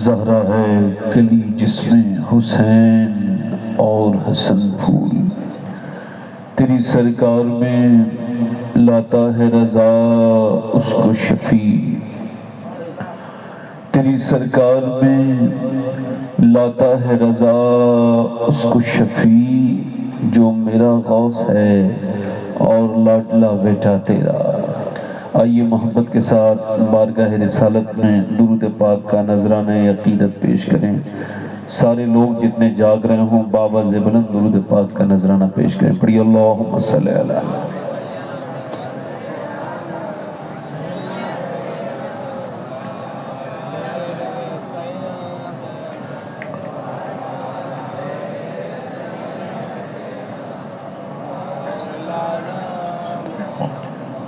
زہرا ہے کلی جس میں حسین اور حسن پھول، تیری سرکار میں لاتا ہے رضا اس کو شفیع، تیری سرکار میں لاتا ہے رضا اس کو شفیع، جو میرا غوث ہے اور لاڈلا بیٹا تیرا۔ آئیے محبت کے ساتھ بارگاہ رسالت میں درود پاک کا نذرانہ عقیدت پیش کریں۔ سارے لوگ جتنے جاگ رہے ہوں بآواز بلند درود پاک کا نذرانہ پیش کریں۔ پڑھی اللہم صلی علی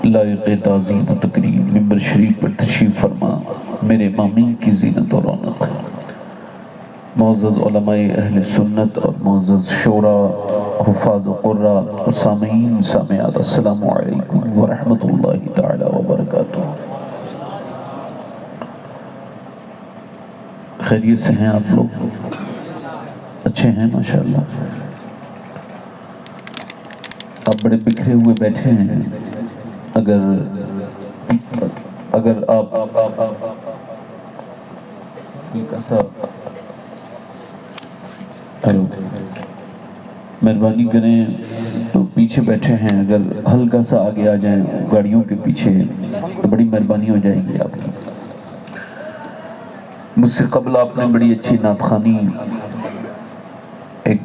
لائق تعظیم و تکریم ممبر شریف پر تشریف فرما میرے مامین کی زینت و رونق، معزز علماء اہل سنت اور معزز شورا، حفاظ و قرہ اور سامعین سامعات، السلام علیکم ورحمۃ اللہ تعالی وبرکاتہ۔ خیریت سے ہیں آپ لوگ؟ اچھے ہیں ماشاءاللہ؟ آپ بڑے بکھرے ہوئے بیٹھے ہیں، اگر آپ مہربانی کریں تو پیچھے بیٹھے ہیں، اگر ہلکا سا آگے آ جائیں گاڑیوں کے پیچھے تو بڑی مہربانی ہو جائے گی آپ کی۔ مجھ سے قبل آپ نے بڑی اچھی نعت خوانی ایک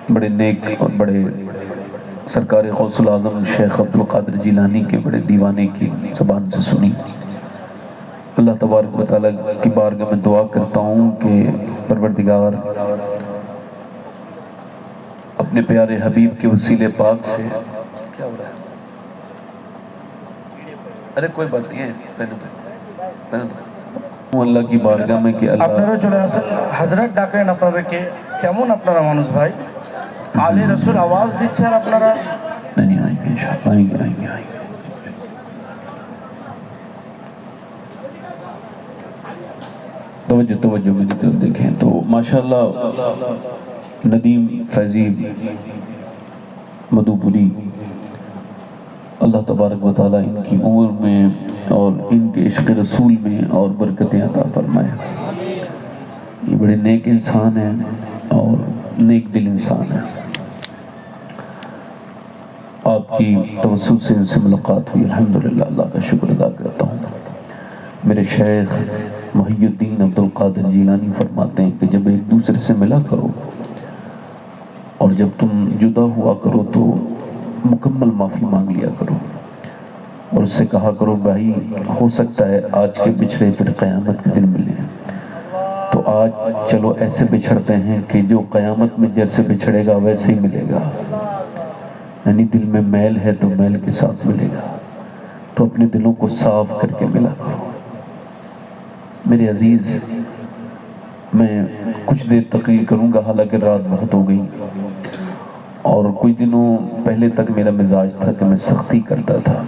بڑے نیک اور بڑے سرکار غوث العظم شیخ عبدالقادر جیلانی کے بڑے دیوانے کی زبان سے سنی۔ اللہ تبارک و تعالیٰ کی بارگاہ میں دعا کرتا ہوں کہ پروردگار اپنے پیارے حبیب کے وسیلے پاک سے، کیا ہو رہا ہے؟ ارے کوئی بات نہیں ہے، اللہ کی بارگاہ میں کہ اللہ আপনারা চলে আসেন, হযরত ডাকেন আপনাদেরকে। কেমন আপনারা মানুষ ভাই? আলী রাসূল আওয়াজ দিচ্ছে আর আপনারা نہیں آئیں گے انشاءاللہ، آئیں گے توجہ میری طرف دیکھیں تو ماشاءاللہ ندیم فیضی مدھوپوری، اللہ تبارک و تعالیٰ ان کی عمر میں اور ان کے عشق رسول میں اور برکتیں عطا فرمائے۔ یہ بڑے نیک انسان ہیں اور نیک دل انسان ہیں۔ آپ کی توسل سے ان سے ملاقات ہوئی، الحمدللہ اللہ کا شکر ادا کرتا ہوں۔ میرے شیخ محی الدین عبدالقادر جیلانی فرماتے ہیں کہ جب ایک دوسرے سے ملا کرو اور جب تم جدا ہوا کرو تو مکمل معافی مانگ لیا کرو، اور اس سے کہا کرو بھائی ہو سکتا ہے آج کے بچھڑے پھر قیامت کے دن ملیں، تو آج چلو ایسے بچھڑتے ہیں کہ جو قیامت میں جیسے بچھڑے گا ویسے ہی ملے گا، یعنی دل میں میل ہے تو میل کے ساتھ ملے گا، تو اپنے دلوں کو صاف کر کے ملا کرو۔ میرے عزیز، میں کچھ دیر تقریر کروں گا، حالانکہ رات بہت ہو گئی، اور کچھ دنوں پہلے تک میرا مزاج تھا کہ میں سختی کرتا تھا،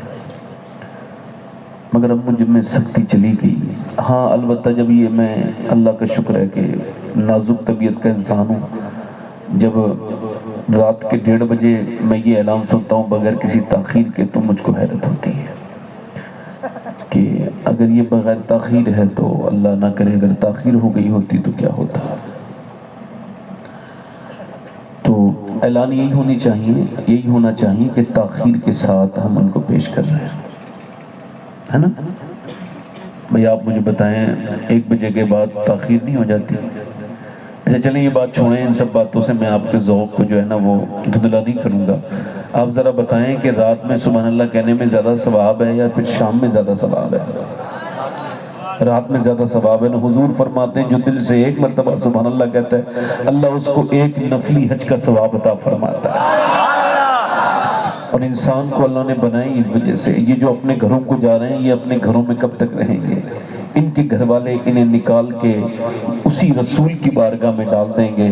مگر اب مجھ میں سختی چلی گئی۔ ہاں البتہ جب یہ میں اللہ کا شکر ہے کہ نازک طبیعت کا انسان ہوں، جب رات کے 1:30 بجے میں یہ اعلان سنتا ہوں بغیر کسی تاخیر کے تو مجھ کو حیرت ہوتی ہے کہ اگر یہ بغیر تاخیر ہے تو اللہ نہ کرے اگر تاخیر ہو گئی ہوتی تو کیا ہوتا۔ تو اعلان یہی ہونا چاہیے کہ تاخیر کے ساتھ ہم ان کو پیش کر رہے ہیں، ہے نا بھئی؟ آپ مجھے بتائیں 1 بجے کے بعد تاخیر نہیں ہو جاتی؟ اچھا چلیں یہ بات چھوڑیں، ان سب باتوں سے میں آپ کے ذوق کو جو ہے نا وہ دھندلا نہیں کروں گا۔ آپ ذرا بتائیں کہ رات میں سبحان اللہ کہنے میں زیادہ ثواب ہے یا پھر شام میں زیادہ ثواب ہے؟ رات میں زیادہ ثواب ہے نا؟ حضور فرماتے ہیں جو دل سے 1 مرتبہ سبحان اللہ کہتا ہے اللہ اس کو 1 نفلی حج کا ثواب عطا فرماتا ہے۔ اور انسان کو اللہ نے بنائی اس وجہ سے، یہ جو اپنے گھروں کو جا رہے ہیں یہ اپنے گھروں میں کب تک رہیں گے؟ ان کے گھر والے انہیں نکال کے اسی رسول کی بارگاہ میں ڈال دیں گے۔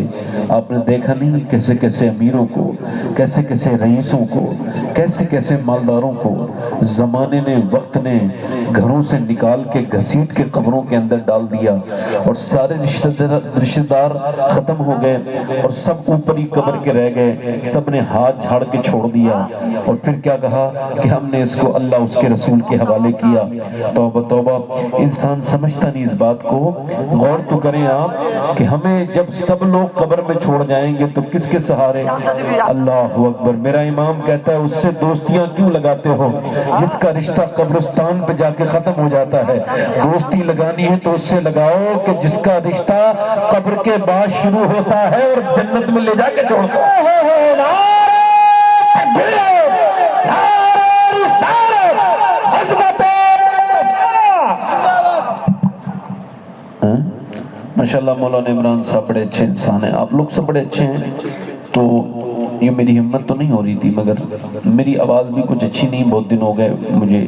آپ نے دیکھا نہیں کیسے کیسے امیروں کو، کیسے کیسے رئیسوں کو، کیسے کیسے مالداروں کو زمانے نے، وقت نے گھروں سے نکال کے گھسیٹ کے قبروں کے اندر ڈال دیا، اور سارے رشتہ دار ختم ہو گئے اور سب اوپری قبر کے رہ گئے، سب نے ہاتھ جھاڑ کے چھوڑ دیا، اور پھر کیا کہا کہ ہم نے اس کو اللہ اس کے رسول کے حوالے کیا۔ توبہ توبہ، انسان سمجھتا نہیں اس بات کو۔ غور تو کریں آپ کہ ہمیں جب سب لوگ قبر میں چھوڑ جائیں گے تو کس کے سہارے؟ اللہ اکبر۔ میرا امام کہتا ہے اس سے دوستیاں کیوں لگاتے ہو جس کا رشتہ قبرستان پہ جا کے ختم ہو جاتا ہے؟ دوستی لگانی ہے تو اس سے لگاؤ کہ جس کا رشتہ قبر کے بعد شروع ہوتا ہے اور جنت میں لے جا کے چھوڑتا ہے۔ ماشاءاللہ مولانا عمران صاحب بڑے اچھے انسان ہیں، آپ لوگ سب بڑے اچھے ہیں۔ تو یہ میری ہمت تو نہیں ہو رہی تھی، مگر میری آواز بھی کچھ اچھی نہیں، بہت دن ہو گئے مجھے،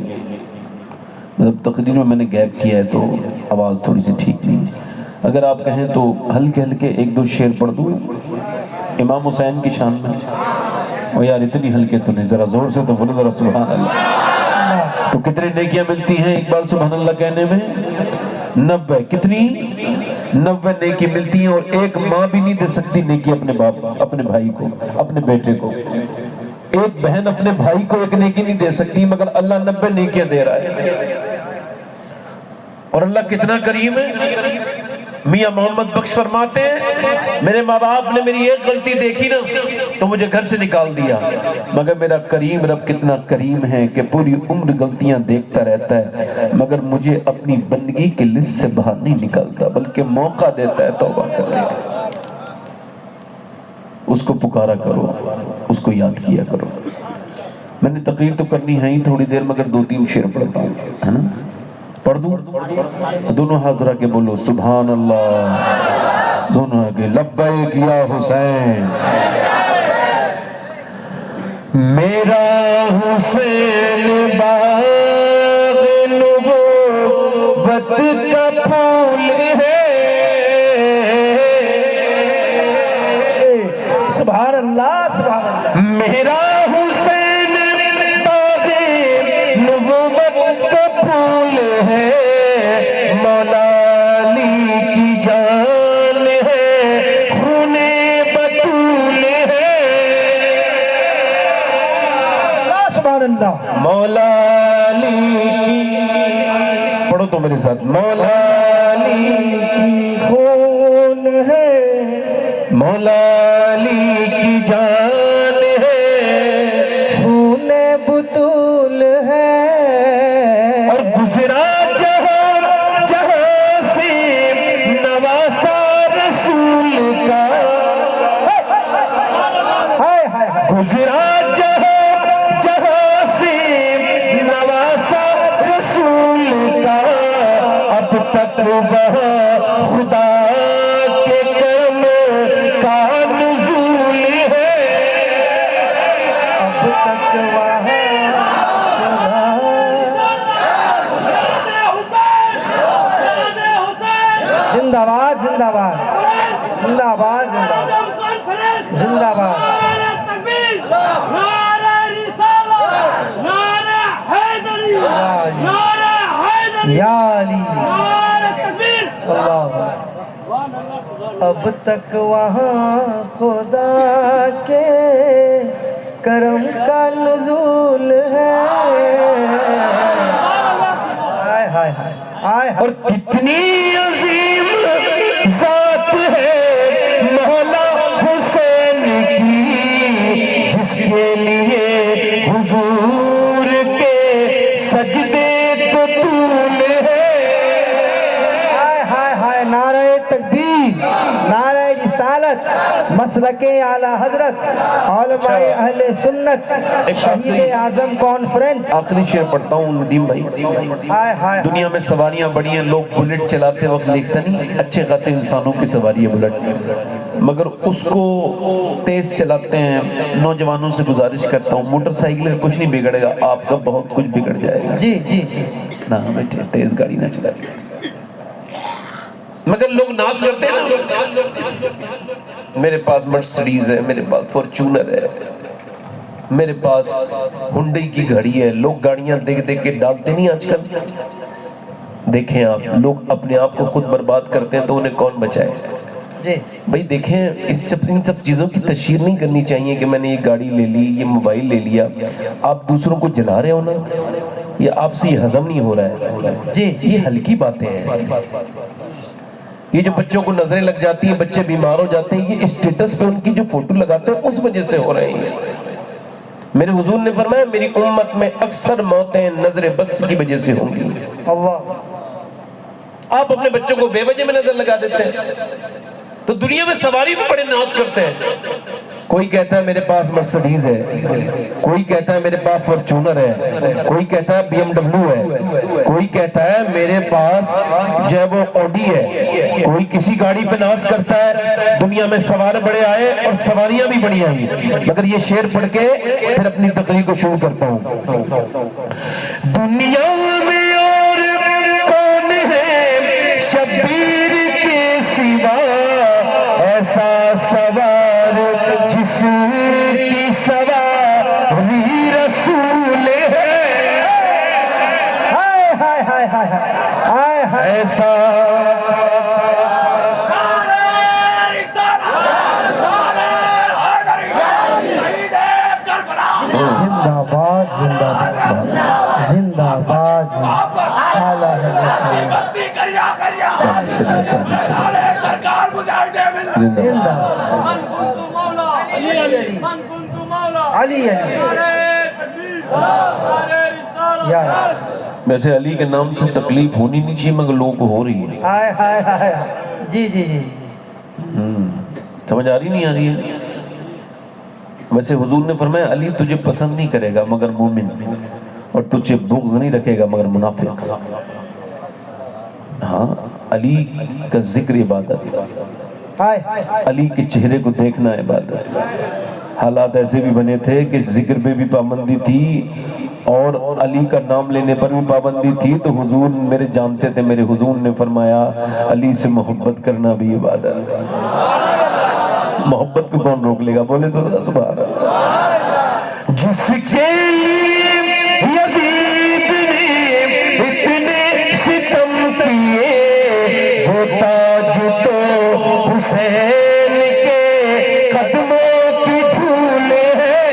مطلب تقریر میں نے گیپ کیا ہے تو آواز تھوڑی سی ٹھیک نہیں۔ اگر آپ کہیں تو ہلکے ہلکے ایک دو شعر پڑھ دوں امام حسین کی شان میں۔ اور یار اتنی ہلکے تو نہیں، ذرا زور سے تو بولو ذرا سبحان اللہ۔ تو کتنے نیکیاں ملتی ہیں ایک بار سبحان اللہ کہنے میں؟ 90۔ کتنی؟ 90 نیکی ملتی ہیں، اور ایک ماں بھی نہیں دے سکتی نیکی اپنے باپ، اپنے بھائی کو، اپنے بیٹے کو۔ ایک بہن اپنے بھائی کو ایک نیکی نہیں دے سکتی، مگر اللہ 90 نیکیاں دے رہا ہے۔ اور اللہ کتنا کریم ہے۔ میاں محمد بخش فرماتے ہیں میرے ماں باپ نے میری ایک غلطی دیکھی نا تو مجھے گھر سے نکال دیا، مگر میرا کریم رب کتنا کریم ہے کہ پوری عمر غلطیاں دیکھتا رہتا ہے، مگر مجھے اپنی بندگی کی لسٹ سے باہر نہیں نکالتا، بلکہ موقع دیتا ہے توبہ کرنے کا۔ اس کو پکارا کرو، اس کو یاد کیا کرو۔ میں نے تقریر تو کرنی ہے ہی تھوڑی دیر، مگر 2-3 شعر پڑھتا ہوں، ہے نا؟ پڑھ دوں؟ دونوں ہاتھ اٹھا کے بولو سبحان اللہ، دونوں آگے لبیک یا حسین۔ میرا حسین باغ نبوت کا پھول ہے، سبحان اللہ سبحان اللہ۔ میرا حسین باغ نبوت کا پھول ہے، مولا علی کی جان ہے، خون بطول ہے، سبحان اللہ۔ مولا علی کی، پڑھو تو میرے ساتھ، مولا علی کی خون ہے، مولا علی کی جان ہے، خون بطول ہے، اور گزرا جہاں جہاں سے نواسا رسول کا، ہائے ہائے ہائے، گزرا جہاں جہاں سے نواسا رسول کا، اب تک وہاں خدا کے کرم کا نزول ہے، اب تک وہاں زندہ باد زندہ باد زندہ باد زندہ باد۔ یا علی اللہ، اب تک وہاں خدا کے کرم کا نزول ہے، ہائے ہائے ہائے ہائے اور کتنی عظیم ذات ہے مولا حسین کی، جس کے لیے حضور کے سجدے تو طول ہے، ہائے ہائے ہائے، نعرہ تکبیر، نعرہ رسالت، مسلک اعلیٰ حضرت، علماء اہل سنت، شہید اعظم کانفرنس۔ آخری شعر پڑھتا ہوں ندیم بھائی۔ ہائے ہائے، دنیا میں سواریاں بڑی ہیں، لوگ بلٹ چلاتے وقت دیکھتا نہیں، اچھے خاصے انسانوں کی سواری ہے بلٹ، مگر اس کو تیز چلاتے ہیں۔ نوجوانوں سے گزارش کرتا ہوں موٹر سائیکل میں کچھ نہیں بگڑے گا، آپ کا بہت کچھ بگڑ جائے گا۔ جی جی جی، نہ بیٹھے تیز گاڑی نہ چلائے، مگر لوگ ناز کرتے ہیں۔ میرے پاس مرسڈیز ہے، میرے پاس فارچونر ہے، میرے پاس ہنڈئی کی گھڑی ہے. لوگ گاڑیاں دیکھ دیکھ کے ڈالتے نہیں آج کل. دیکھیں آپ لوگ اپنے آپ کو خود برباد کرتے ہیں تو انہیں کون بچائے؟ جی بھائی دیکھیں ان سب چیزوں کی تشہیر نہیں کرنی چاہیے کہ میں نے یہ گاڑی لے لی, یہ موبائل لے لیا. آپ دوسروں کو جلا رہے ہو نا, یہ آپ سے یہ ہضم نہیں ہو رہا ہے. جی یہ ہلکی باتیں ہیں. یہ جو بچوں کو نظریں لگ جاتی ہیں, بچے بیمار ہو جاتے ہیں, یہ اسٹیٹس پہ ان کی جو فوٹو لگاتے ہیں اس وجہ سے ہو رہے ہیں. میرے حضور نے فرمایا میری امت میں اکثر موتیں نظر بد کی وجہ سے ہوں گی. اللہ. آپ اپنے بچوں کو بے وجہ میں نظر لگا دیتے ہیں تو دنیا میں سواری بھی بڑے ناز کرتے ہیں. کوئی کہتا ہے میرے پاس مرسڈیز ہے, کوئی کہتا ہے میرے پاس فارچونر ہے, کوئی کہتا ہے بی ایم ڈبلیو ہے, کوئی کہتا ہے میرے پاس جو ہے وہ اوڈی ہے, کوئی کسی گاڑی پہ ناز کرتا ہے. دنیا میں سوار بڑے آئے اور سواریاں بھی بڑی آئی. مگر یہ شعر پڑھ کے پھر اپنی تقریر کو شروع کرتا ہوں. دنیا میں اور کون ہے شبیر کے سوا ایسا سوار جس کی سواری رسول ہے. ہائے ہائے ہائے ہائے ہائے ہائے. ایسا زندہ باد زندہ باد زندہ باد. اعلیٰ حضرت زندہ علی علی یا رب. ویسے علی کے نام سے تکلیف ہونی نہیں چاہیے مگر لوگوں کو ہو رہی ہے. ہائے ہائے ہائے. جی جی جی. سمجھ آ رہی نہیں آ رہی ہے؟ ویسے حضور نے فرمایا علی تجھے پسند نہیں کرے گا مگر مومن, اور تجھے بغض نہیں رکھے گا مگر منافق. ہاں علی کا ذکر عبادت, ہائے علی کے چہرے کو دیکھنا عبادت. حالات ایسے بھی بنے تھے کہ ذکر پہ بھی پابندی تھی اور علی کا نام لینے پر بھی پابندی تھی. تو حضور میرے جانتے تھے, میرے حضور نے فرمایا علی سے محبت کرنا بھی عبادت. محبت کو کون روک لے گا؟ بولے تو سبحان اللہ. جس کے یزید نے اتنے ستم کیے وہ تاج تو حسین کے قدموں کی دھولے ہیں.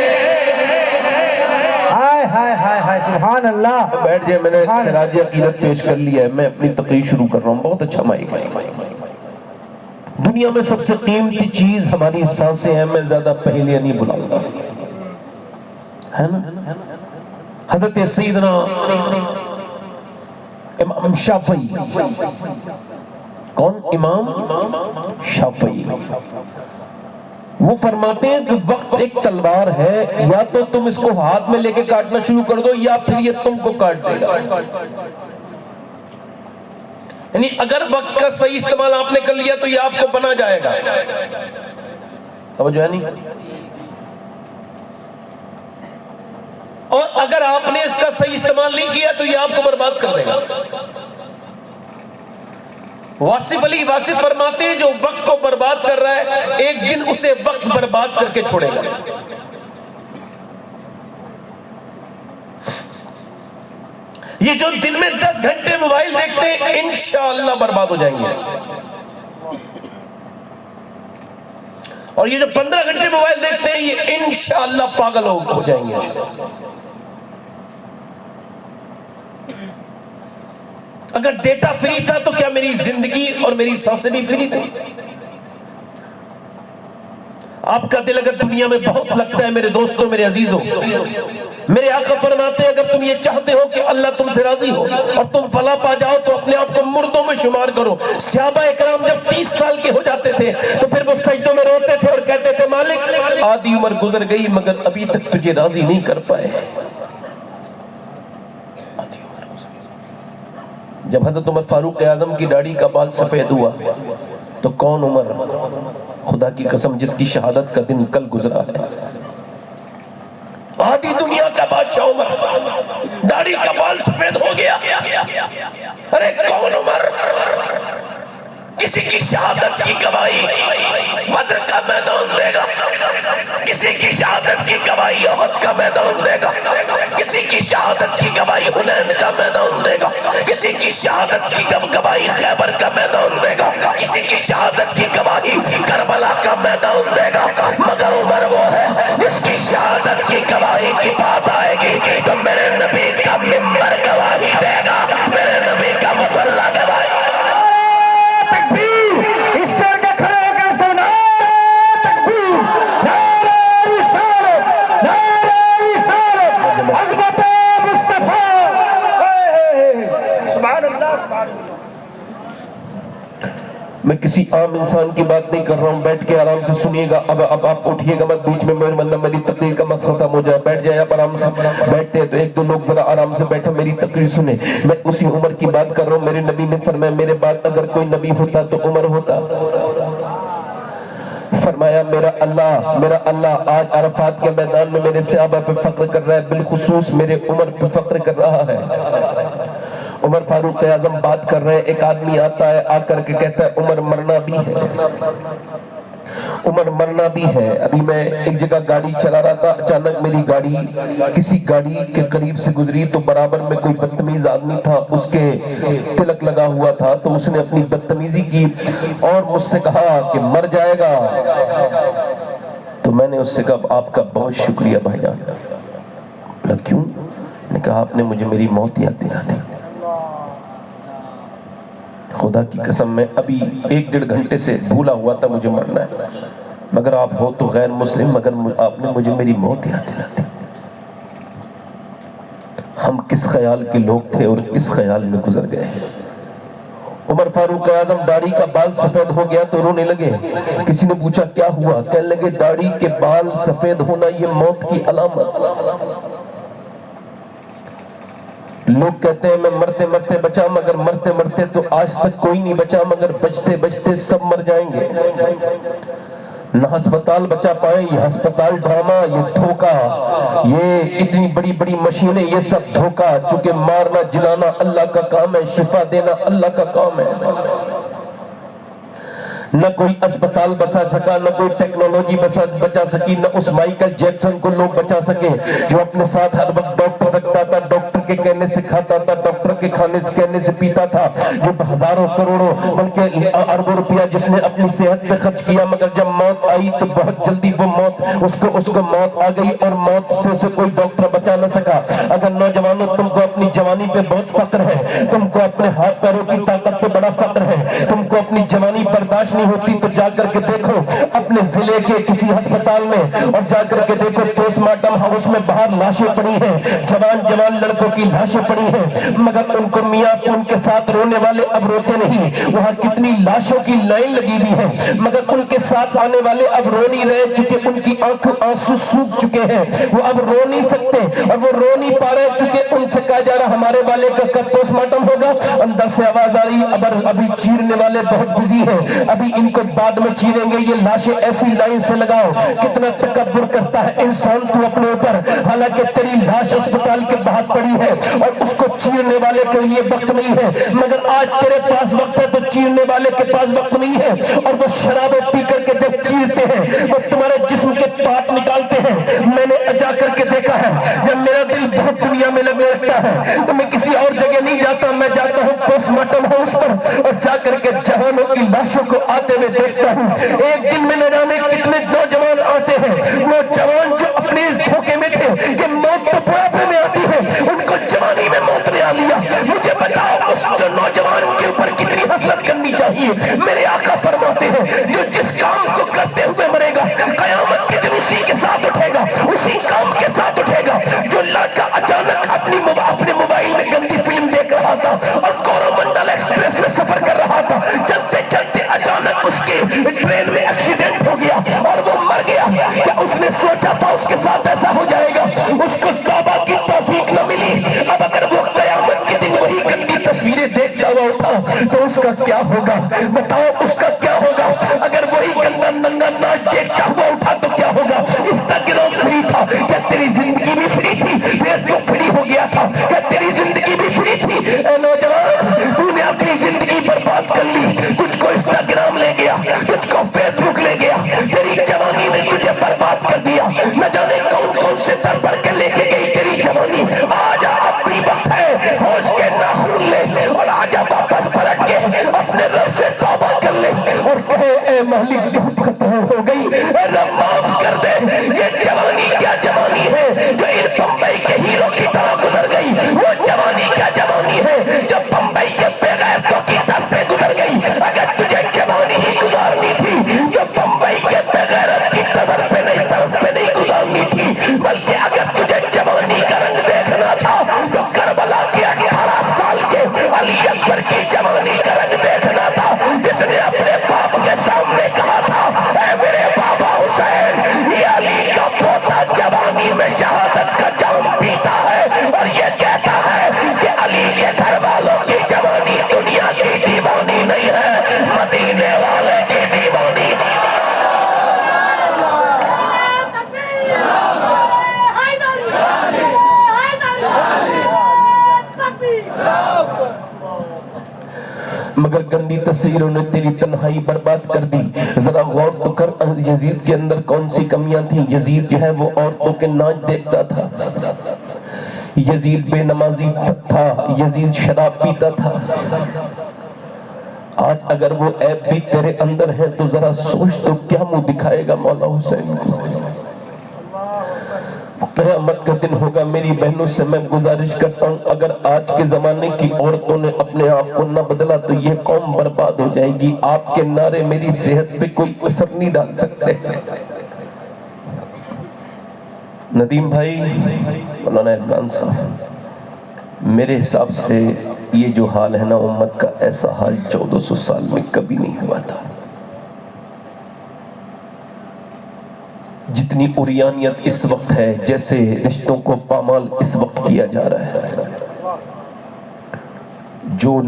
ہائے ہائے ہائے ہائے. سبحان اللہ. بیٹھ جائے, میں نے خراج عقیدت پیش کر لیا ہے, میں اپنی تقریر شروع کر رہا ہوں. بہت اچھا مائک ہے. دنیا میں سب سے قیمتی چیز ہماری سانسیں ہیں. میں زیادہ پہلے نہیں بلاؤں گا, ہے نا. حضرت سیدنا امام شافعی, کون؟ امام شافعی. وہ فرماتے ہیں کہ وقت ایک تلوار ہے, یا تو تم اس کو ہاتھ میں لے کے کاٹنا شروع کر دو یا پھر یہ تم کو کاٹ دے گا. یعنی اگر وقت کا صحیح استعمال آپ نے کر لیا تو یہ آپ کو بنا جائے گا. توجہ ہے نہیں؟ اور اگر آپ نے اس کا صحیح استعمال نہیں کیا تو یہ آپ کو برباد کر دے گا. واصف علی واصف فرماتے ہیں جو وقت کو برباد کر رہا ہے ایک دن اسے وقت برباد کر کے چھوڑے گا. یہ جو دن میں 10 گھنٹے موبائل دیکھتے ہیں انشاءاللہ برباد ہو جائیں گے, اور یہ جو 15 گھنٹے موبائل دیکھتے ہیں یہ انشاءاللہ پاگل ہو جائیں گے. اگر ڈیٹا فری تھا تو کیا میری زندگی اور میری سانسیں بھی فری تھی؟ آپ کا دل اگر دنیا میں بہت لگتا ہے میرے دوستوں, میرے عزیزوں, میرے آقا فرماتے ہیں اگر تم یہ چاہتے ہو کہ اللہ تم سے راضی ہو اور تم فلاح پا جاؤ تو اپنے آپ کو مردوں میں شمار کرو. صحابہ اکرام جب 30 سال کے ہو جاتے تھے تو پھر وہ سجدوں میں روتے تھے اور کہتے تھے مالک آدھی عمر گزر گئی مگر ابھی تک تجھے راضی نہیں کر پائے. جب حضرت عمر فاروق اعظم کی داڑھی کا بال سفید ہوا تو کون عمر؟ خدا کی قسم جس کی شہادت کا دن کل گزرا ہے. آدھی دنیا کا بادشاہ عمر, داڑھی کا بال سفید ہو گیا. ارے کون عمر؟ کسی کی شہادت کی گواہی بدر کا میدان دے گا, کسی کی شہادت کی گواہی احد کا میدان دے گا، کسی کی شہادت کی گواہی حنین کا میدان دے گا، کسی کی شہادت کی گواہی خیبر کا میدان دے گا، کسی کی شہادت کی گواہی کربلا کا میدان دے گا، مگر عمر وہ ہے جس کی شہادت کی گواہی کی بات آئے گی تو میرے نبی کا منبر گواہی دے گا، میرے نبی کا مصلی گواہی۔ تکبیر، اس شعر کا کھڑے ہو کے سنا تکبیر، نعرہ رسالت، نعرہ رسالت، عظمت مصطفیٰ۔ سبحان اللہ سبحان اللہ۔ میں کسی عام انسان کی بات نہیں کر رہا ہوں، بیٹھ کے آرام سے سنیے گا۔ اب آپ اٹھیے گا مت بیچ میں، میری تقریر کا مقصد ختم ہو جائے، بیٹھ جائے آپ آرام سے۔ بیٹھتے ہیں تو ایک دو لوگ ذرا آرام سے بیٹھے میری تقریر سنیں۔ میں اسی عمر کی بات کر رہا ہوں، میرے نبی نے فرمایا میرے بعد اگر کوئی نبی ہوتا تو عمر ہوتا۔ فرمایا میرا اللہ آج عرفات کے میدان میں میرے صحابہ پہ فخر کر رہا ہے، بالخصوص میرے عمر پہ فخر کر رہا ہے۔ عمر فاروق اعظم بات کر رہے ہیں، ایک آدمی آتا ہے، آ کر کے کہتا ہے عمر مرنا بھی ہے، عمر مرنا بھی ہے۔ ابھی میں ایک جگہ گاڑی چلا رہا تھا، اچانک میری گاڑی کسی گاڑی کے قریب سے گزری تو برابر میں کوئی بدتمیز آدمی تھا، اس کے تلک لگا ہوا تھا، تو اس نے اپنی بدتمیزی کی اور مجھ سے کہا کہ مر جائے گا۔ تو میں نے اس سے کہا آپ کا بہت شکریہ بھائی جان۔ بولا کیوں؟ نے کہا آپ نے مجھے میری موت یاد دلا دی۔ خدا کی قسم میں ابھی 1-1.5 گھنٹے سے بھولا ہوا تھا مجھے مرنا ہے، مگر آپ ہو تو غیر مسلم، مگر آپ نے مجھے میری موت یاد دلا دی۔ ہم کس خیال کے لوگ تھے اور کس خیال میں گزر گئے۔ عمر فاروق اعظم داڑھی کا بال سفید ہو گیا تو رونے لگے۔ کسی نے پوچھا کیا ہوا؟ کہنے لگے داڑھی کے بال سفید ہونا یہ موت کی علامت۔ لوگ کہتے ہیں میں مرتے مرتے بچا، مگر مرتے مرتے تو آج تک کوئی نہیں بچا، مگر بچتے بچتے سب مر جائیں گے۔ نہ ہسپتال بچا پائیں، یہ ہسپتال ڈرامہ، یہ دھوکہ، یہ اتنی بڑی بڑی مشینیں، یہ سب دھوکہ۔ چونکہ مارنا جلانا اللہ کا کام ہے، شفا دینا اللہ کا کام ہے۔ نہ کوئی اسپتال بچا سکا، نہ کوئی ٹیکنالوجی بچا سکی، نہ اس مائیکل جیکسن کو لوگ بچا سکے جو اپنے ساتھ ہر وقت ڈاکٹر رکھتا تھا، ڈاکٹر کے کہنے سے کھاتا تھا، ڈاکٹر کے کہنے سے پیتا تھا، جو ہزاروں کروڑوں بلکہ اربوں روپیہ جس نے اپنی صحت پہ خرچ کیا، مگر جب موت آئی تو بہت جلدی وہ موت اس کو موت آ گئی اور موت سے کوئی ڈاکٹر بچا نہ سکا۔ اگر نوجوانوں تم کو اپنی جوانی پہ بہت فخر ہے، تم کو اپنے ہاتھ پیروں کی طاقت پہ بڑا فخر ہے، تم کو اپنی جوانی برداشت ہوتی تو جا کر کے دیکھو اپنے ضلع کے کسی ہسپتال میں، اور جا کر کے دیکھو پوسٹ مارٹم ہاؤس میں باہر لاشیں پڑی ہیں، جوان لڑکوں کی لاشیں پڑی ہیں، مگر ان کو میاں ان کے ساتھ رونے والے اب روتے نہیں۔ وہاں کتنی لاشوں کی لائن لگی بھی ہے، مگر ان کے ساتھ آنے والے اب رو نہیں رہے، چونکہ ان کی آنسو سوکھ چکے ہیں، وہ اب رو نہیں سکتے اور وہ رو نہیں پا رہے، چونکہ ان سے کہا جا رہا ہمارے والے کا کب پوسٹ مارٹم ہوگا۔ اندر سے آواز آ رہی ابھی چیرنے والے بہت بزی ہیں، ابھی ان کو بعد میں چیریں گے، یہ لاشیں ایسی لائن سے لگاؤ۔ کتنا تکبر کرتا ہے انسان تو اپنے اوپر، حالانکہ تیری لاش اسپتال کے باہر پڑی ہے اور اس کو چیرنے والے کے لیے وقت نہیں ہے، مگر آج تیرے پاس وقت ہے تو چیرنے والے کے پاس وقت نہیں ہے۔ اور وہ شراب پی کر کے جب چیرتے ہیں وہ تمہارے جسم کے پارٹ نکالتے ہیں۔ میں نے جا کر کے دیکھا ہے، جب میرا دل بہت دنیا میں لگنے لگتا ہے تو میں کسی اور جگہ نہیں جاتا، میں جاتا ہوں پوسٹ مارٹم ہاؤس پر اور جا کر کے جوانوں کی لاشوں کو آتے ہوئے دیکھتا ہوں۔ ایک دن میں نہ جانے کتنے نوجوان آتے ہیں، وہ جوان جو اپنے اس دھوکے میں تھے کہ موت تو بڑھاپے میں آتی ہے، ان کو جوانی میں موت نے آ لیا۔ مجھے بتاؤ اس جو نوجوان کے اوپر کتنی حسرت کرنی چاہیے۔ میرے آقا فرماتے ہیں جو جس کام کو کرتے ہوئے مرے گا قیامت کے دن اسی کے ساتھ اٹھے گا، اسی کام کے ساتھ اٹھے گا۔ جو لڑکا اچانک اپنے موبائل میں گندی فلم دیکھ رہا تھا اور کورومنڈل ایکسپریس میں سفر کر رہا تھا، چلتے چلتے اچانک اس کے ٹرین میں ایکسیڈنٹ ہو گیا اور وہ مر گیا، کیا اس نے سوچا تھا اس کے ساتھ ایسا ہو جائے گا؟ اس کو توبہ کی توفیق نہ ملی۔ اب اگر وہ قیامت کے دن وہی گندی تصویریں دیکھتا ہوا اٹھا تو اس کا کیا ہوگا؟ بتاؤ اس کا کیا ہوگا؟ اگر وہی گندا ننگا ناچ دیکھتا ہوا اٹھا تو کیا ہوگا؟ انسٹاگرام فری تھا، کیا تیری زندگی بھی فری تھی؟ فیس بک فری ہو گیا تھا، کیا تیری زندگی بھی فری تھی؟ اے نوجوان، تو نے اپنی زندگی برباد کر لی، تجھ کو انسٹاگرام لے گیا، تجھ کو فیس بک لے گیا، تیری جوانی نے تجھے برباد کر دیا۔ مگر گندی تصویروں نے تیری تنہائی برباد کر دی. ذرا غور تو کر یزید کے اندر کون سی کمیاں تھیں. یزید جو ہے وہ عورتوں کے ناچ دیکھتا تھا, یزید بے نمازی تھا, یزید شراب پیتا تھا. آج اگر وہ عیب بھی تیرے اندر ہیں تو ذرا سوچ تو کیا منہ دکھائے گا مولا حسین کو. قیامت کا دن ہوگا. میری بہنوں سے میں گزارش کرتا ہوں, اگر آج کے زمانے کی عورتوں نے اپنے آپ کو نہ بدلا تو یہ قوم برباد ہو جائے گی. آپ کے نعرے میری صحت پہ کوئی اثر نہیں ڈال سکتے. ندیم بھائی, مولانا عمران صاحب, میرے حساب سے یہ جو حال ہے نا امت کا, ایسا حال 1400 سال میں کبھی نہیں ہوا تھا. جتنی عریانیت اس وقت ہے, جیسے رشتوں کو پامال اس وقت کیا جا رہا ہے, جو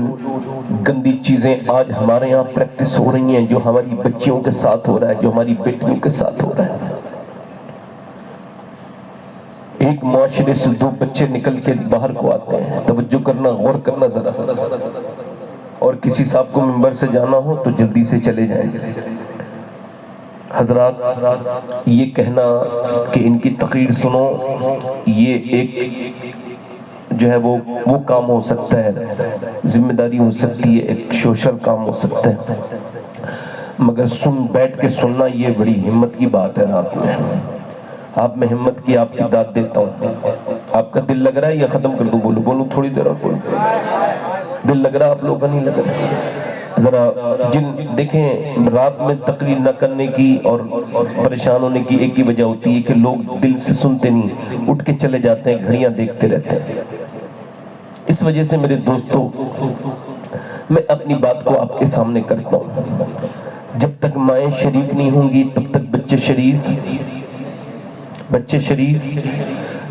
گندی چیزیں آج ہمارے یہاں پریکٹس ہو رہی ہیں, جو ہماری بچیوں کے ساتھ ہو رہا ہے, جو ہماری بیٹیوں کے ساتھ ہو رہا ہے. ایک معاشرے سے 2 بچے نکل کے باہر کو آتے ہیں. توجہ کرنا, غور کرنا ذرا. اور کسی صاحب کو منبر سے جانا ہو تو جلدی سے چلے جائیں. حضرات, یہ کہنا کہ ان کی تقریر سنو, یہ ایک جو ہے وہ کام ہو سکتا ہے, ذمہ داری ہو سکتی ہے, ایک سوشل کام ہو سکتا ہے, مگر بیٹھ کے سننا یہ بڑی ہمت کی بات ہے. رات میں آپ میں ہمت کی آپ کی داد دیتا ہوں. آپ کا دل لگ رہا ہے یا ختم کر دوں؟ بولوں تھوڑی دیر اور بولوں. دل لگ رہا, آپ لوگوں کا نہیں لگ رہا. ذرا دیکھیں, رات میں تقریر نہ کرنے کی اور پریشان ہونے کی ایک ہی وجہ ہوتی ہے کہ لوگ دل سے سنتے نہیں, اٹھ کے چلے جاتے ہیں, گھڑیاں دیکھتے رہتے ہیں. اس وجہ سے میرے دوستو, میں اپنی بات کو آپ کے سامنے کرتا ہوں. جب تک مائیں شریف نہیں ہوں گی تب تک بچے شریف,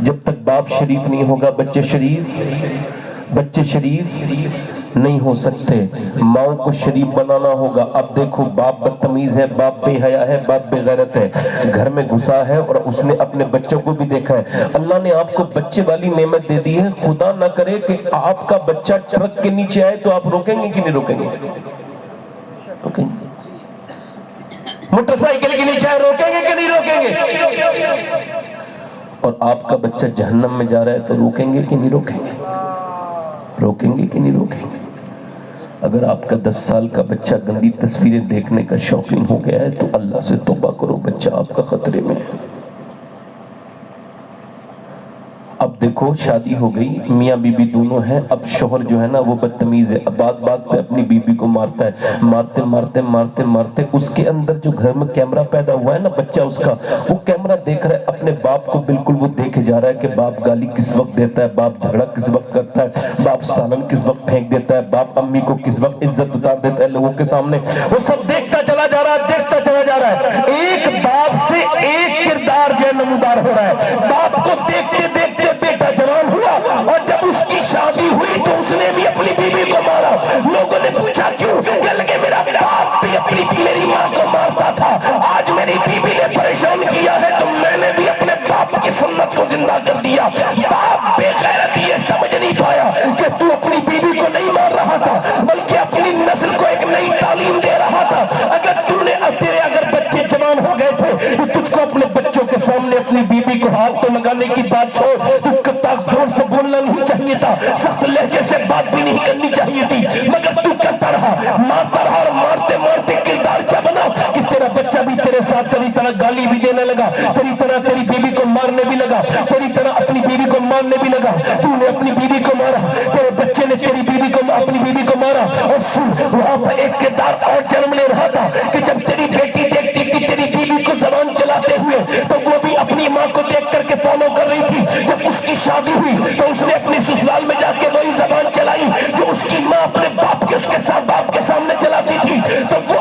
جب تک باپ شریف نہیں ہوگا بچے شریف نہیں ہو سکتے. ماؤں کو شریف بنانا ہوگا. اب دیکھو, باپ بدتمیز ہے, باپ بے حیا ہے, باپ بے غیرت ہے, گھر میں گھسا ہے اور اس نے اپنے بچوں کو بھی دیکھا ہے. اللہ نے آپ کو بچے والی نعمت دے دی ہے. خدا نہ کرے کہ آپ کا بچہ ٹرک کے نیچے آئے تو آپ روکیں گے کہ نہیں روکیں گے؟ روکیں گے. موٹر سائیکل کے نیچے آئے روکیں گے کہ نہیں روکیں گے؟ اور آپ کا بچہ جہنم میں جا رہا ہے تو روکیں گے کہ نہیں روکیں گے؟ روکیں گے کہ نہیں روکیں گے؟ اگر آپ کا 10 سال کا بچہ گندی تصویریں دیکھنے کا شوقین ہو گیا ہے تو اللہ سے توبہ کرو, بچہ آپ کا خطرے میں ہے. اب دیکھو, شادی ہو گئی, میاں بی بی دونوں ہیں. اب شوہر جو ہے نا وہ بدتمیز ہے, بات بات پہ اپنی بی بی کو مارتا ہے. مارتے اس کے اندر جو گھر میں کیمرہ پیدا ہوا ہے نا, بچہ اس کا, وہ کیمرہ دیکھ رہا ہے اپنے باپ کو. بالکل وہ دیکھے جا رہا ہے کہ باپ گالی کس وقت دیتا ہے, باپ جھگڑا کس وقت کرتا ہے, باپ سالن کس وقت پھینک دیتا ہے, باپ امی کو کس وقت عزت اتار دیتا ہے لوگوں کے سامنے. وہ سب دیکھتا چلا جا رہا ہے. ایک باپ سے ایک کردار جو نمودار ہو رہا ہے. باپ کو دیکھتے دیکھتے بیٹا جوان ہوا, اور جب اس کی شادی ہوئی تو اس نے بھی اپنی بیوی کو مارا. لوگوں نے پوچھا کیوں؟ کہ لگے میرا باپ بھی میری ماں کو مارتا تھا, آج میری بیوی نے پریشان کیا ہے تو میں نے بھی اپنے باپ کی سنت کو زندہ کر دیا. باپ بے غیرت یہ سمجھ نہیں پایا کہ تو اپنی بیوی کو نہیں مار رہا تھا بلکہ اپنی نسل کو ایک نئی تعلیم دے رہا تھا. اگر بچے جوان ہو گئے تھے تو تجھ کو اپنے بچوں کے سامنے اپنی بیوی کو ہاتھ تو لگانے کی بات چھوڑ, زور سے بولنا نہیں چاہیے تھا, سخت لہجے سے بات بھی نہیں کرنی چاہیے تھی, مگر تو کرتا رہا, مارتا رہا. اور مارتے کردار کیا بنا کہ تیرا بچہ بھی تیرے ساتھ تیری طرح گالی بھی دینے لگا, تیری طرح تیری بیوی کو مارنے بھی لگا, تیری طرح اپنی بیوی کو مارنے بھی لگا. تو نے اپنی بیوی کو مارا, تیرے بچے نے تیری بیوی کو اپنی بیوی کو مارا. اور وہاں پر ایک کردار اور جنم لے رہا تھا کہ جب تیری بیٹی دیکھتی تھی تیری بیوی کو زبان چلاتے ہوئے تو وہ بھی اپنی ماں کو دیکھ کر کے فالو کر رہی تھی. جب اس کی شادی ہوئی تو اس نے اپنے سسرال میں جا کے وہی زبان چلائی جو اس کی ماں اپنے باپ کے باپ کے سامنے چلاتی تھی, تو وہ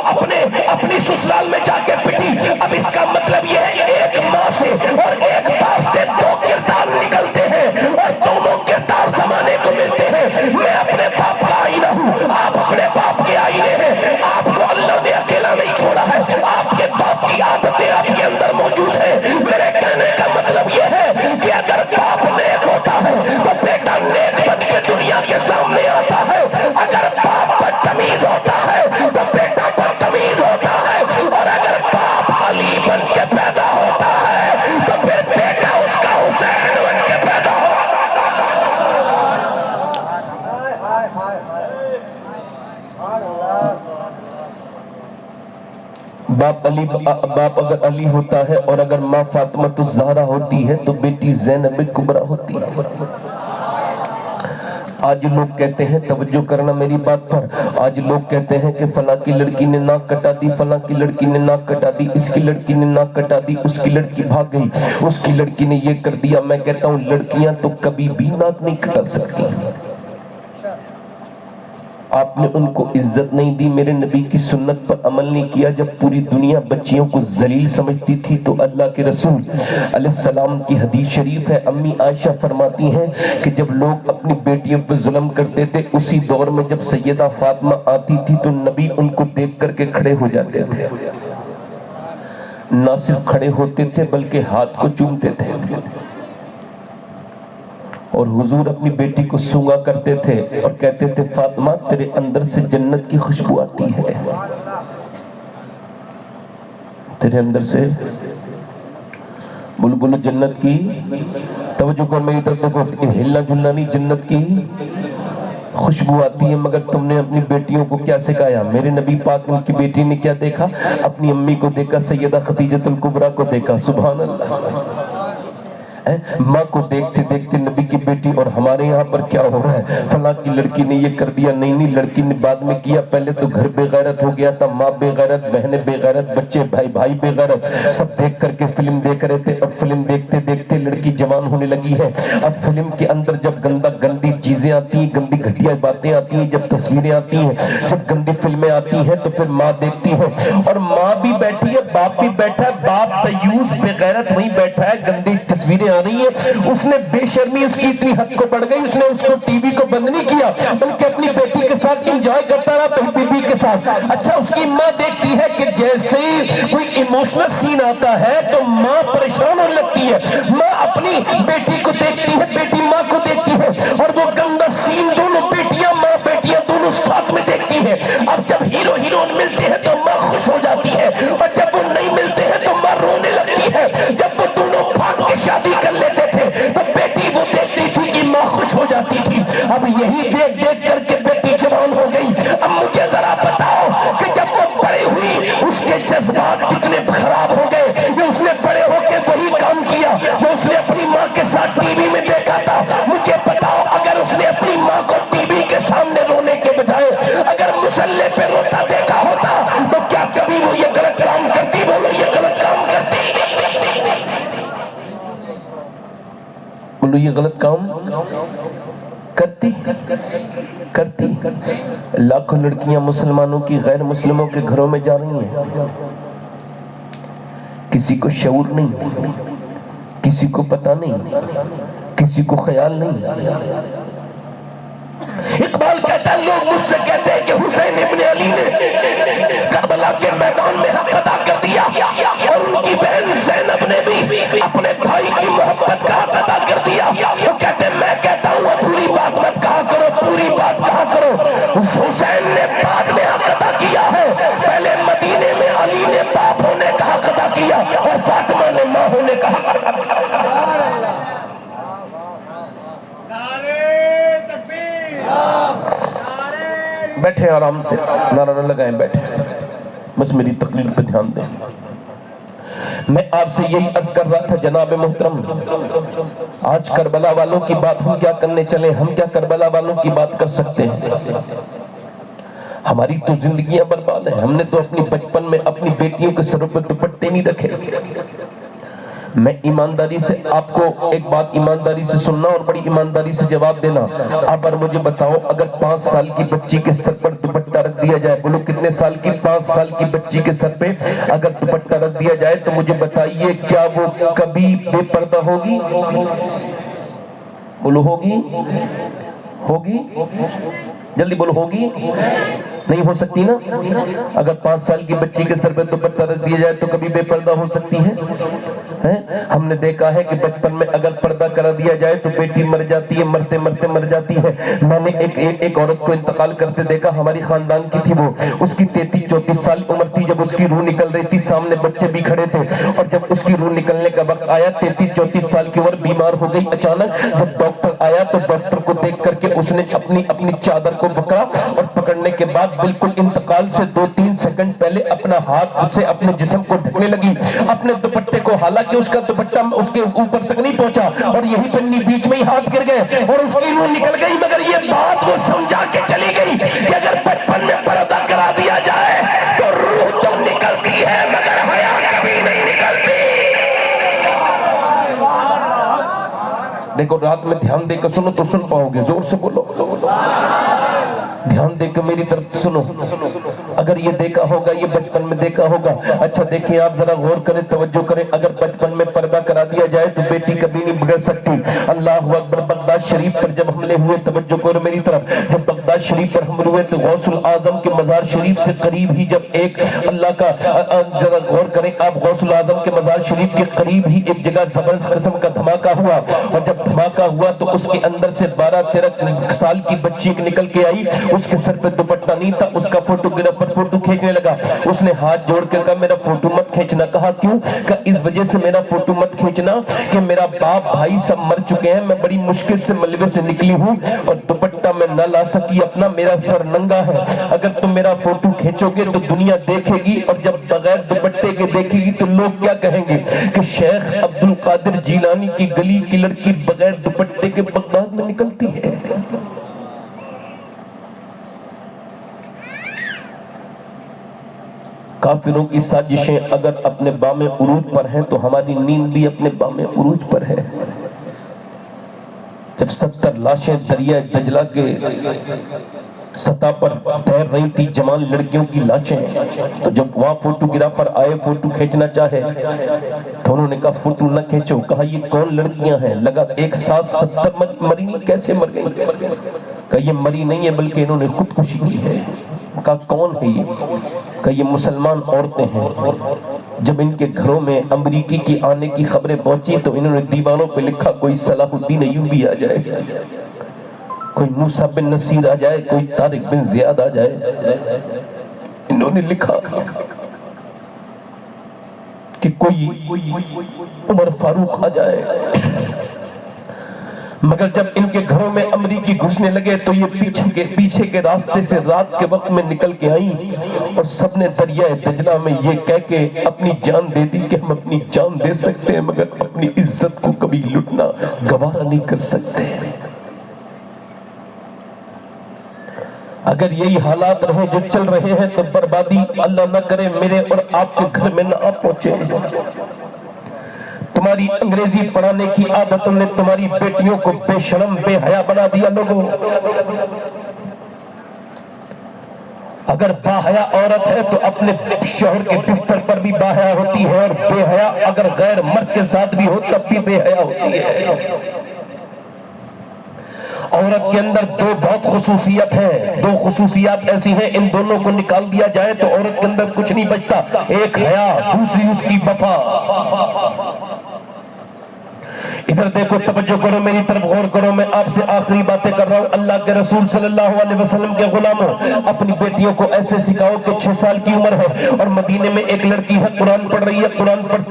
اپنی سسرال میں جا کے پٹی. اب اس کا مطلب یہ ہے ایک ماں سے اور ایک باپ سے 2 کردار نکلتے ہیں اور دونوں کردار زمانے کو ملتے ہیں. میں اپنے باپ کا آئینہ ہوں, آپ اپنے باپ کے آئینے ہیں. آپ کو اللہ نے اکیلا نہیں چھوڑا ہے, آپ کے باپ کی عادتیں آپ کے اندر موجود ہیں. میرے کہنے کا مطلب یہ ہے کہ اگر باپ نیک ہوتا ہے تو بیٹا نیک بن کے دنیا کے سامنے آتا ہے. اگر باپ بدتمیز باپ اگر علی ہوتا ہے اور اگر ماں فاطمہ الزہرا ہوتی ہے تو بیٹی زینب کبریٰ ہوتی ہے۔ آج لوگ کہتے ہیں، توجہ کرنا میری بات پر، آج لوگ کہتے ہیں کہ فلاں کی لڑکی نے ناک کٹا دی، فلاں کی لڑکی نے ناک کٹا دی، اس کی لڑکی نے ناک کٹا دی، اس کی لڑکی بھاگ گئی، اس کی لڑکی نے یہ کر دیا۔ میں کہتا ہوں لڑکیاں تو کبھی بھی ناک نہیں کٹا سکتی۔ آپ نے ان کو عزت نہیں دی، میرے نبی کی سنت پر عمل نہیں کیا۔ جب پوری دنیا بچیوں کو ذلیل سمجھتی تھی تو اللہ کے رسول علیہ السلام کی حدیث شریف ہے، امی عائشہ فرماتی ہیں کہ جب لوگ اپنی بیٹیوں پر ظلم کرتے تھے، اسی دور میں جب سیدہ فاطمہ آتی تھی تو نبی ان کو دیکھ کر کے کھڑے ہو جاتے تھے، نہ صرف کھڑے ہوتے تھے بلکہ ہاتھ کو چومتے تھے، اور حضور اپنی بیٹی کو سونگا کرتے تھے اور کہتے تھے فاطمہ تیرے اندر سے جنت کی خوشبو آتی ہے، تیرے اندر سے بلبل جنت کی، توجہ کر میری طرف دیکھو، ہلنا جھلنا نہیں، جنت کی خوشبو آتی ہے۔ مگر تم نے اپنی بیٹیوں کو کیا سکھایا؟ میرے نبی پاک ان کی بیٹی نے کیا دیکھا؟ اپنی امی کو دیکھا، سیدہ خدیجہ الکبریٰ کو دیکھا، سبحان اللہ۔ ماں کو دیکھتے دیکھتے نبی کی بیٹی، اور ہمارے یہاں پر کیا ہو رہا ہے؟ فلاں کی لڑکی نے یہ کر دیا، نہیں لڑکی نے بعد میں کیا، پہلے تو گھر بے غیرت ہو گیا تھا، ماں بے غیرت، بہنیں بے غیرت، بچے بھائی بے غیرت، سب دیکھ کر کے فلم دیکھ رہے تھے، اور فلم دیکھتے دیکھتے لڑکی جوان ہونے لگی ہے۔ اب فلم کے اندر جب گندی چیزیں آتی ہیں، گندی گھٹیا باتیں آتی ہیں، جب تصویریں آتی ہیں، جب گندی فلمیں آتی ہیں تو پھر ماں دیکھتی ہے، اور ماں بھی بیٹھی ہے، باپ بھی بیٹھا ہے، باپ دیوس بے غیرت وہیں بیٹھا ہے، گندی تصویریں آ رہی ہیں، اس نے بے شرمی اس کی اتنی حد کو بڑھ گئی، اس نے اس کو ٹی وی کو بند نہیں کیا بلکہ اپنی بیٹی کے ساتھ انجوائے کرتا رہا، بی بی کے ساتھ۔ اچھا اس کی ماں دیکھتی ہے کہ جیسے کوئی ایموشنل سین آتا ہے تو ماں پریشان ہونے لگتی ہے، ماں اپنی بیٹی کو دیکھتی ہے، بیٹی ماں کو دیکھتی ہے، اور وہ گندا سین دونوں بیٹیاں دونوں ساتھ میں دیکھتی ہیں۔ اب جب ہیرو ہیروئن ملتے ہیں تو ماں خوش ہو جاتی ہے، اور جب وہ نہیں ملتے ہیں تو ماں رونے لگتی ہے۔ جب وہ دونوں بھاگ کے شادی کر لیتے تھے تو بیٹی وہ دیکھتی تھی کہ ماں خوش ہو جاتی تھی۔ اب یہی دیکھ دیکھ کر کے بیٹی جوان ہو گئی۔ اب مجھے ذرا بتاؤ کہ جب وہ بڑی ہوئی اس کے جذبات کتنے خراب ہو گئے؟ یہ اس نے بڑے ہو کے وہی کام کیا وہ اس نے اپنی ماں کے ساتھ ٹی وی میں دیکھا تھا۔ مجھے بتاؤ اگر اس نے اپنی ماں کو ٹی وی کے سامنے رونے کے بجائے اگر مصلے پہ روتا دیکھا ہوتا تو کیا کبھی وہ یہ غلط کام کرتی؟ بولو یہ غلط کام کرتی؟ بولو یہ غلط کام کرتی؟ لاکھوں لڑکیاں مسلمانوں کی غیر مسلموں کے گھروں میں جا رہی ہیں، کسی کو شعور نہیں، کسی کو پتہ نہیں، کسی کو خیال نہیں۔ اقبال کہتا ہے لوگ مجھ سے کہتے ہیں کہ حسین ابن علی نے کربلا کے میدان میں حق ادا کر دیا، اور ان کی بہن زینب نے بھی اپنے بھائی کی محبت کا حق ادا کر دیا۔ وہ کہتے ہیں میں کہتا ہوں پوری بات مت کہا کرو، پوری بات کہا کرو۔ حسین نے بعد میں حق ادا کیا ہے، پہلے مدینے میں علی نے باپ ہونے کا حق ادا کیا اور فاطمہ نے ماں ہونے کا حق ادا کیا۔ بیٹھے آرام سے، نعرہ نہ لگائیں، بیٹھے، بس میری تقریر پہ دھیان دیں۔ میں آپ سے یہی عرض کر رہا تھا جناب محترم، آج کربلا والوں کی بات ہم کیا کرنے چلیں؟ ہم کیا کربلا والوں کی بات کر سکتے ہیں؟ ہماری تو زندگیاں برباد ہیں۔ ہم نے تو اپنی بچپن میں اپنی بیٹیوں کے سروں پہ دوپٹے نہیں رکھے۔ میں ایمانداری سے آپ کو ایک بات ایمانداری سے سننا اور بڑی ایمانداری سے جواب دینا۔ آپ پر مجھے بتاؤ اگر 5 سال کی بچی کے سر پر دوپٹہ رکھ دیا جائے، بولو کتنے سال کی؟ 5 سال کی بچی کے سر پہ اگر دوپٹہ رکھ دیا جائے تو مجھے بتائیے کیا وہ کبھی بے پردہ ہوگی؟ بولو ہوگی؟ جلدی بولو ہوگی؟ نہیں ہو سکتی نا؟ اگر 5 سال کی بچی کے سر پہ دوپٹہ رکھ دیا جائے تو کبھی بے پردہ ہو سکتی ہے؟ ہم نے دیکھا ہے کہ بچپن میں اگر پردہ کرا دیا جائے تو بیٹی مر جاتی ہے، مرتے مرتے مر جاتی ہے۔ میں نے ایک عورت کو انتقال کرتے دیکھا، ہماری خاندان کی تھی وہ، اس کی 33-34 سال عمر تھی، جب اس کی روح نکل رہی تھی سامنے بچے بھی کھڑے تھے، اور جب اس کی روح نکلنے کا وقت آیا 33-34 سال کی عمر بیمار ہو گئی اچانک۔ جب ڈاکٹر آیا تو ڈاکٹر کو دیکھ کر کے اس نے اپنی چادر کو پکڑا، اور پکڑنے کے بعد بعد بالکل انتقال سے 2-3 سیکنڈ پہلے اپنا ہاتھ سے اپنے جسم کو ڈھکنے لگی اپنے دوپٹے کو، حالانکہ اس کا دوپٹہ اس کے اوپر تک نہیں پہنچا اور یہی پنی بیچ میں ہی ہاتھ گر گئے اور اس کی روح نکل گئی، مگر یہ بات وہ سمجھا کے چلی گئی کہ اگر بچپن میں پردہ کرا دیا جائے تو روح تو نکلتی ہے مگر حیا کبھی نہیں نکلتی۔ دیکھو رات میں دھیان دے کر سنو تو سن پاؤ گے، زور سے بولو، دھیان دے کے میری طرف سنو۔ اگر یہ دیکھا ہوگا، یہ بچپن میں دیکھا ہوگا، اچھا دیکھیں آپ ذرا غور کریں، توجہ کریں، اگر بچپن میں پردہ کرا دیا جائے تو بیٹی کبھی نہیں بگڑ سکتی۔ اللہ اکبر۔ بغداد شریف پر جب حملے ہوئے، توجہ کرو میری طرف، جب بغداد شریف پر حملے ہوئے تو غوث الاعظم کے مزار شریف سے قریب ہی جب ایک اللہ کا، ذرا غور کریں آپ، غوث الاعظم کے مزار شریف کے قریب ہی ایک جگہ زبردست قسم کا دھماکہ ہوا، اور جب دھماکہ ہوا تو اس کے اندر سے 12-13 سال کی بچی ایک نکل کے آئی، اس کے سر پہ دوپٹہ نہیں تھا، اس کا فوٹوگرافر فوٹو کھینچنے لگا، اس نے ہاتھ جوڑ کر کہا میرا فوٹو مت کھینچنا۔ کہا کیوں؟ کہ اس وجہ سے میرا فوٹو مت کھینچنا کہ میرا باپ بھائی سب مر چکے ہیں، میں بڑی مشکل سے ملبے سے نکلی ہوں اور دوپٹہ میں نہ لا سکی اپنا، میرا سر ننگا ہے، اگر تم میرا فوٹو کھینچو گے تو دنیا دیکھے گی، اور جب بغیر دوپٹے کے دیکھے گی تو لوگ کیا کہیں گے کہ شیخ عبد القادر جیلانی کی گلی کی لڑکی بغیر دوپٹے کے بغداد میں نکلتی ہے۔ کافروں کی سازشیں اگر اپنے بام عروج پر ہیں تو ہماری نیند بھی اپنے بام عروج پر ہے۔ جب 70 لاشیں دریائے دجلہ کے سطح پر تیر رہی تھی، جوان لڑکیوں کی لاشیں، تو جب وہاں فوٹوگرافر آئے فوٹو کھینچنا چاہے تو انہوں نے کہا فوٹو نہ کھینچو۔ کہا یہ کون لڑکیاں ہیں؟ لگا ایک ساتھ 70 مری نہیں، کیسے مر گئی؟ کہا یہ مری نہیں ہے بلکہ انہوں نے خودکشی کی ہے۔ کہا کون ہے یہ؟ کہا یہ مسلمان عورتیں ہیں۔ جب ان کے گھروں میں امریکی کی آنے کی خبریں پہنچی تو انہوں نے دیواروں پہ لکھا کوئی صلاح الدین ایوبی آ جائے، کوئی موسیٰ بن نصیر آ جائے، کوئی طارق بن زیاد آ جائے۔ انہوں نے لکھا کہ کوئی عمر فاروق آ جائے، مگر جب ان کے گھروں میں امریکی گھسنے لگے تو یہ پیچھے کے راستے سے رات کے وقت میں نکل کے آئیں اور سب نے دریائے دجلہ میں یہ کہہ کے اپنی جان دے دی کہ ہم اپنی جان دے سکتے ہیں مگر اپنی عزت کو کبھی لٹنا گوارا نہیں کر سکتے۔ اگر یہی حالات رہے جو چل رہے ہیں تو بربادی اللہ نہ کرے میرے اور آپ کے گھر میں نہ پہنچے۔ تمہاری انگریزی پڑھانے کی عادتوں نے تمہاری بیٹیوں کو بے شرم بے حیا بنا دیا۔ لوگوں اگر باحیا عورت ہے تو اپنے شوہر کے بستر پر بھی باحیا ہوتی ہے، اور بے حیا اگر غیر مرد کے ساتھ بھی ہو تب بھی بے حیا ہوتی ہے۔ عورت کے اندر دو بہت خصوصیت ہیں، دو خصوصیات ایسی ہیں ان دونوں کو نکال دیا جائے تو عورت کے اندر کچھ نہیں بچتا، ایک حیا، دوسری اس کی وفا۔ ادھر دیکھو، توجہ کرو میری طرف، غور کرو، میں آپ سے آخری باتیں کر رہا ہوں۔ اللہ کے رسول صلی اللہ علیہ وسلم کے غلاموں، اپنی بیٹیوں کو ایسے سکھاؤ کہ 6 سال کی عمر ہے اور مدینے میں ایک لڑکی ہے، قرآن پڑھ رہی ہے، قرآن پڑھتے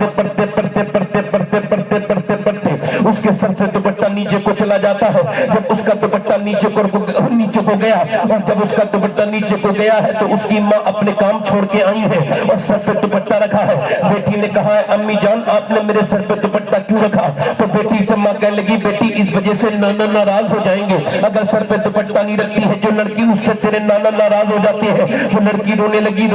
اس کے سر سے دوپٹہ نیچے کو چلا جاتا ہے۔ جب اس کا دوپٹہ نیچے کو گیا، اور جب اس کا دوپٹہ نیچے کو گیا ہے تو اس کی ماں اپنے کام چھوڑ کے آئی ہے اور سر پہ دوپٹہ رکھا ہے۔ بیٹی نے کہا ہے امی جان آپ نے میرے سر پہ دوپٹہ کیوں رکھا؟ تو بیٹی سے ماں کہنے لگی بیٹی اس وجہ سے نانا ناراض ہو جائیں گے، اگر سر پہ دوپٹہ نہیں رکھتی ہے جو لڑکی اس سے تیرے نانا ناراض ہو جاتے ہیں۔ وہ لڑکی رونے لگی۔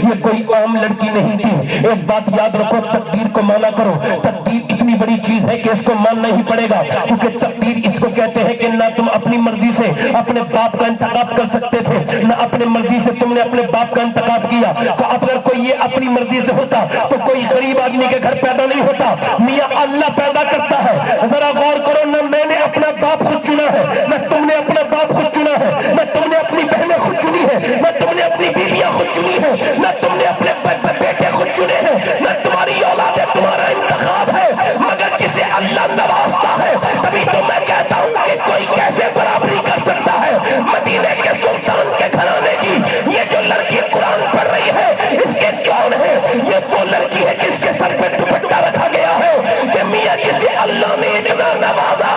یہ کوئی عام لڑکی نہیں تھی۔ ایک بات یاد رکھو، تقدیر کو مانا کرو۔ تقدیر اتنی بڑی چیز ہے کہ اس کو ماننا ہی پڑے گا، کیونکہ تقدیر اس کو کہتے ہیں کہ نہ تم اپنی مرضی سے اپنے باپ کا انتخاب کر سکتے تھے، نہ اپنے مرضی سے تم نے اپنے باپ کا انتخاب کیا۔ تو اگر کوئی یہ اپنی مرضی سے ہوتا تو کوئی غریب آدمی کے گھر پیدا نہیں ہوتا، میاں اللہ پیدا کرتا ہے۔ ذرا غور کرو، نہ میں نے اپنا باپ خود چنا ہے، نہ تم نے اپنا باپ خود چنا ہے، نہ تم نے اپنی بہنیں خود چنی ہے، نہ تم نے اپنی بیویاں خود چنی ہے، نہ تم نے اپنے بیٹے خود چنے ہیں، نہ تمہاری اولاد ہے تمہارا انتخاب ہے، مگر جسے اللہ نوازتا ہے تبھی تو میں کہتا ہوں کہ کوئی کیسے برابری کر سکتا ہے مدینے کے سلطان کے گھرانے کی۔ یہ جو لڑکی قرآن پڑھ رہی ہے اس کے کون ہے؟ یہ وہ لڑکی ہے جس کے سر پہ دوپٹہ رکھا گیا ہے کہ میاں جسے اللہ نے اتنا نوازا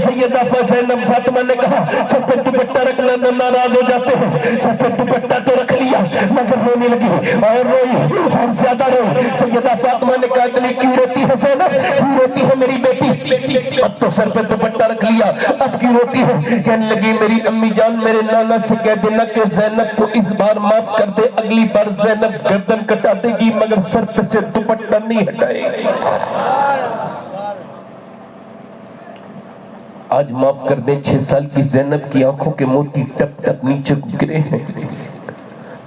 سیدہ زینب فاطمہ نے کہا سر پہ دوپٹہ رکھنا ناراض ہو جاتے ہیں، سر پہ دوپٹہ تو رکھ لیا مگر رونے لگی اور روئی اور زیادہ روئی۔ سیدہ فاطمہ نے کہا اتنی کیوں روتی ہے زینب، کیوں روتی ہے میری بیٹی؟ اب تو سر پہ دوپٹہ رکھ لیا، اب کیوں روتی ہے؟ کہنے لگی میری امی جان میرے نانا سے کہہ دینا کہ زینب کو اس بار معاف کر دے، اگلی بار زینب گردن کٹا دے گی مگر سر پہ سے دوپٹہ نہیں ہٹائے گی۔ آج معاف کر دیں 6 سال کی زینب کی آنکھوں کے موتی ٹپ ٹپ نیچے گرے ہیں۔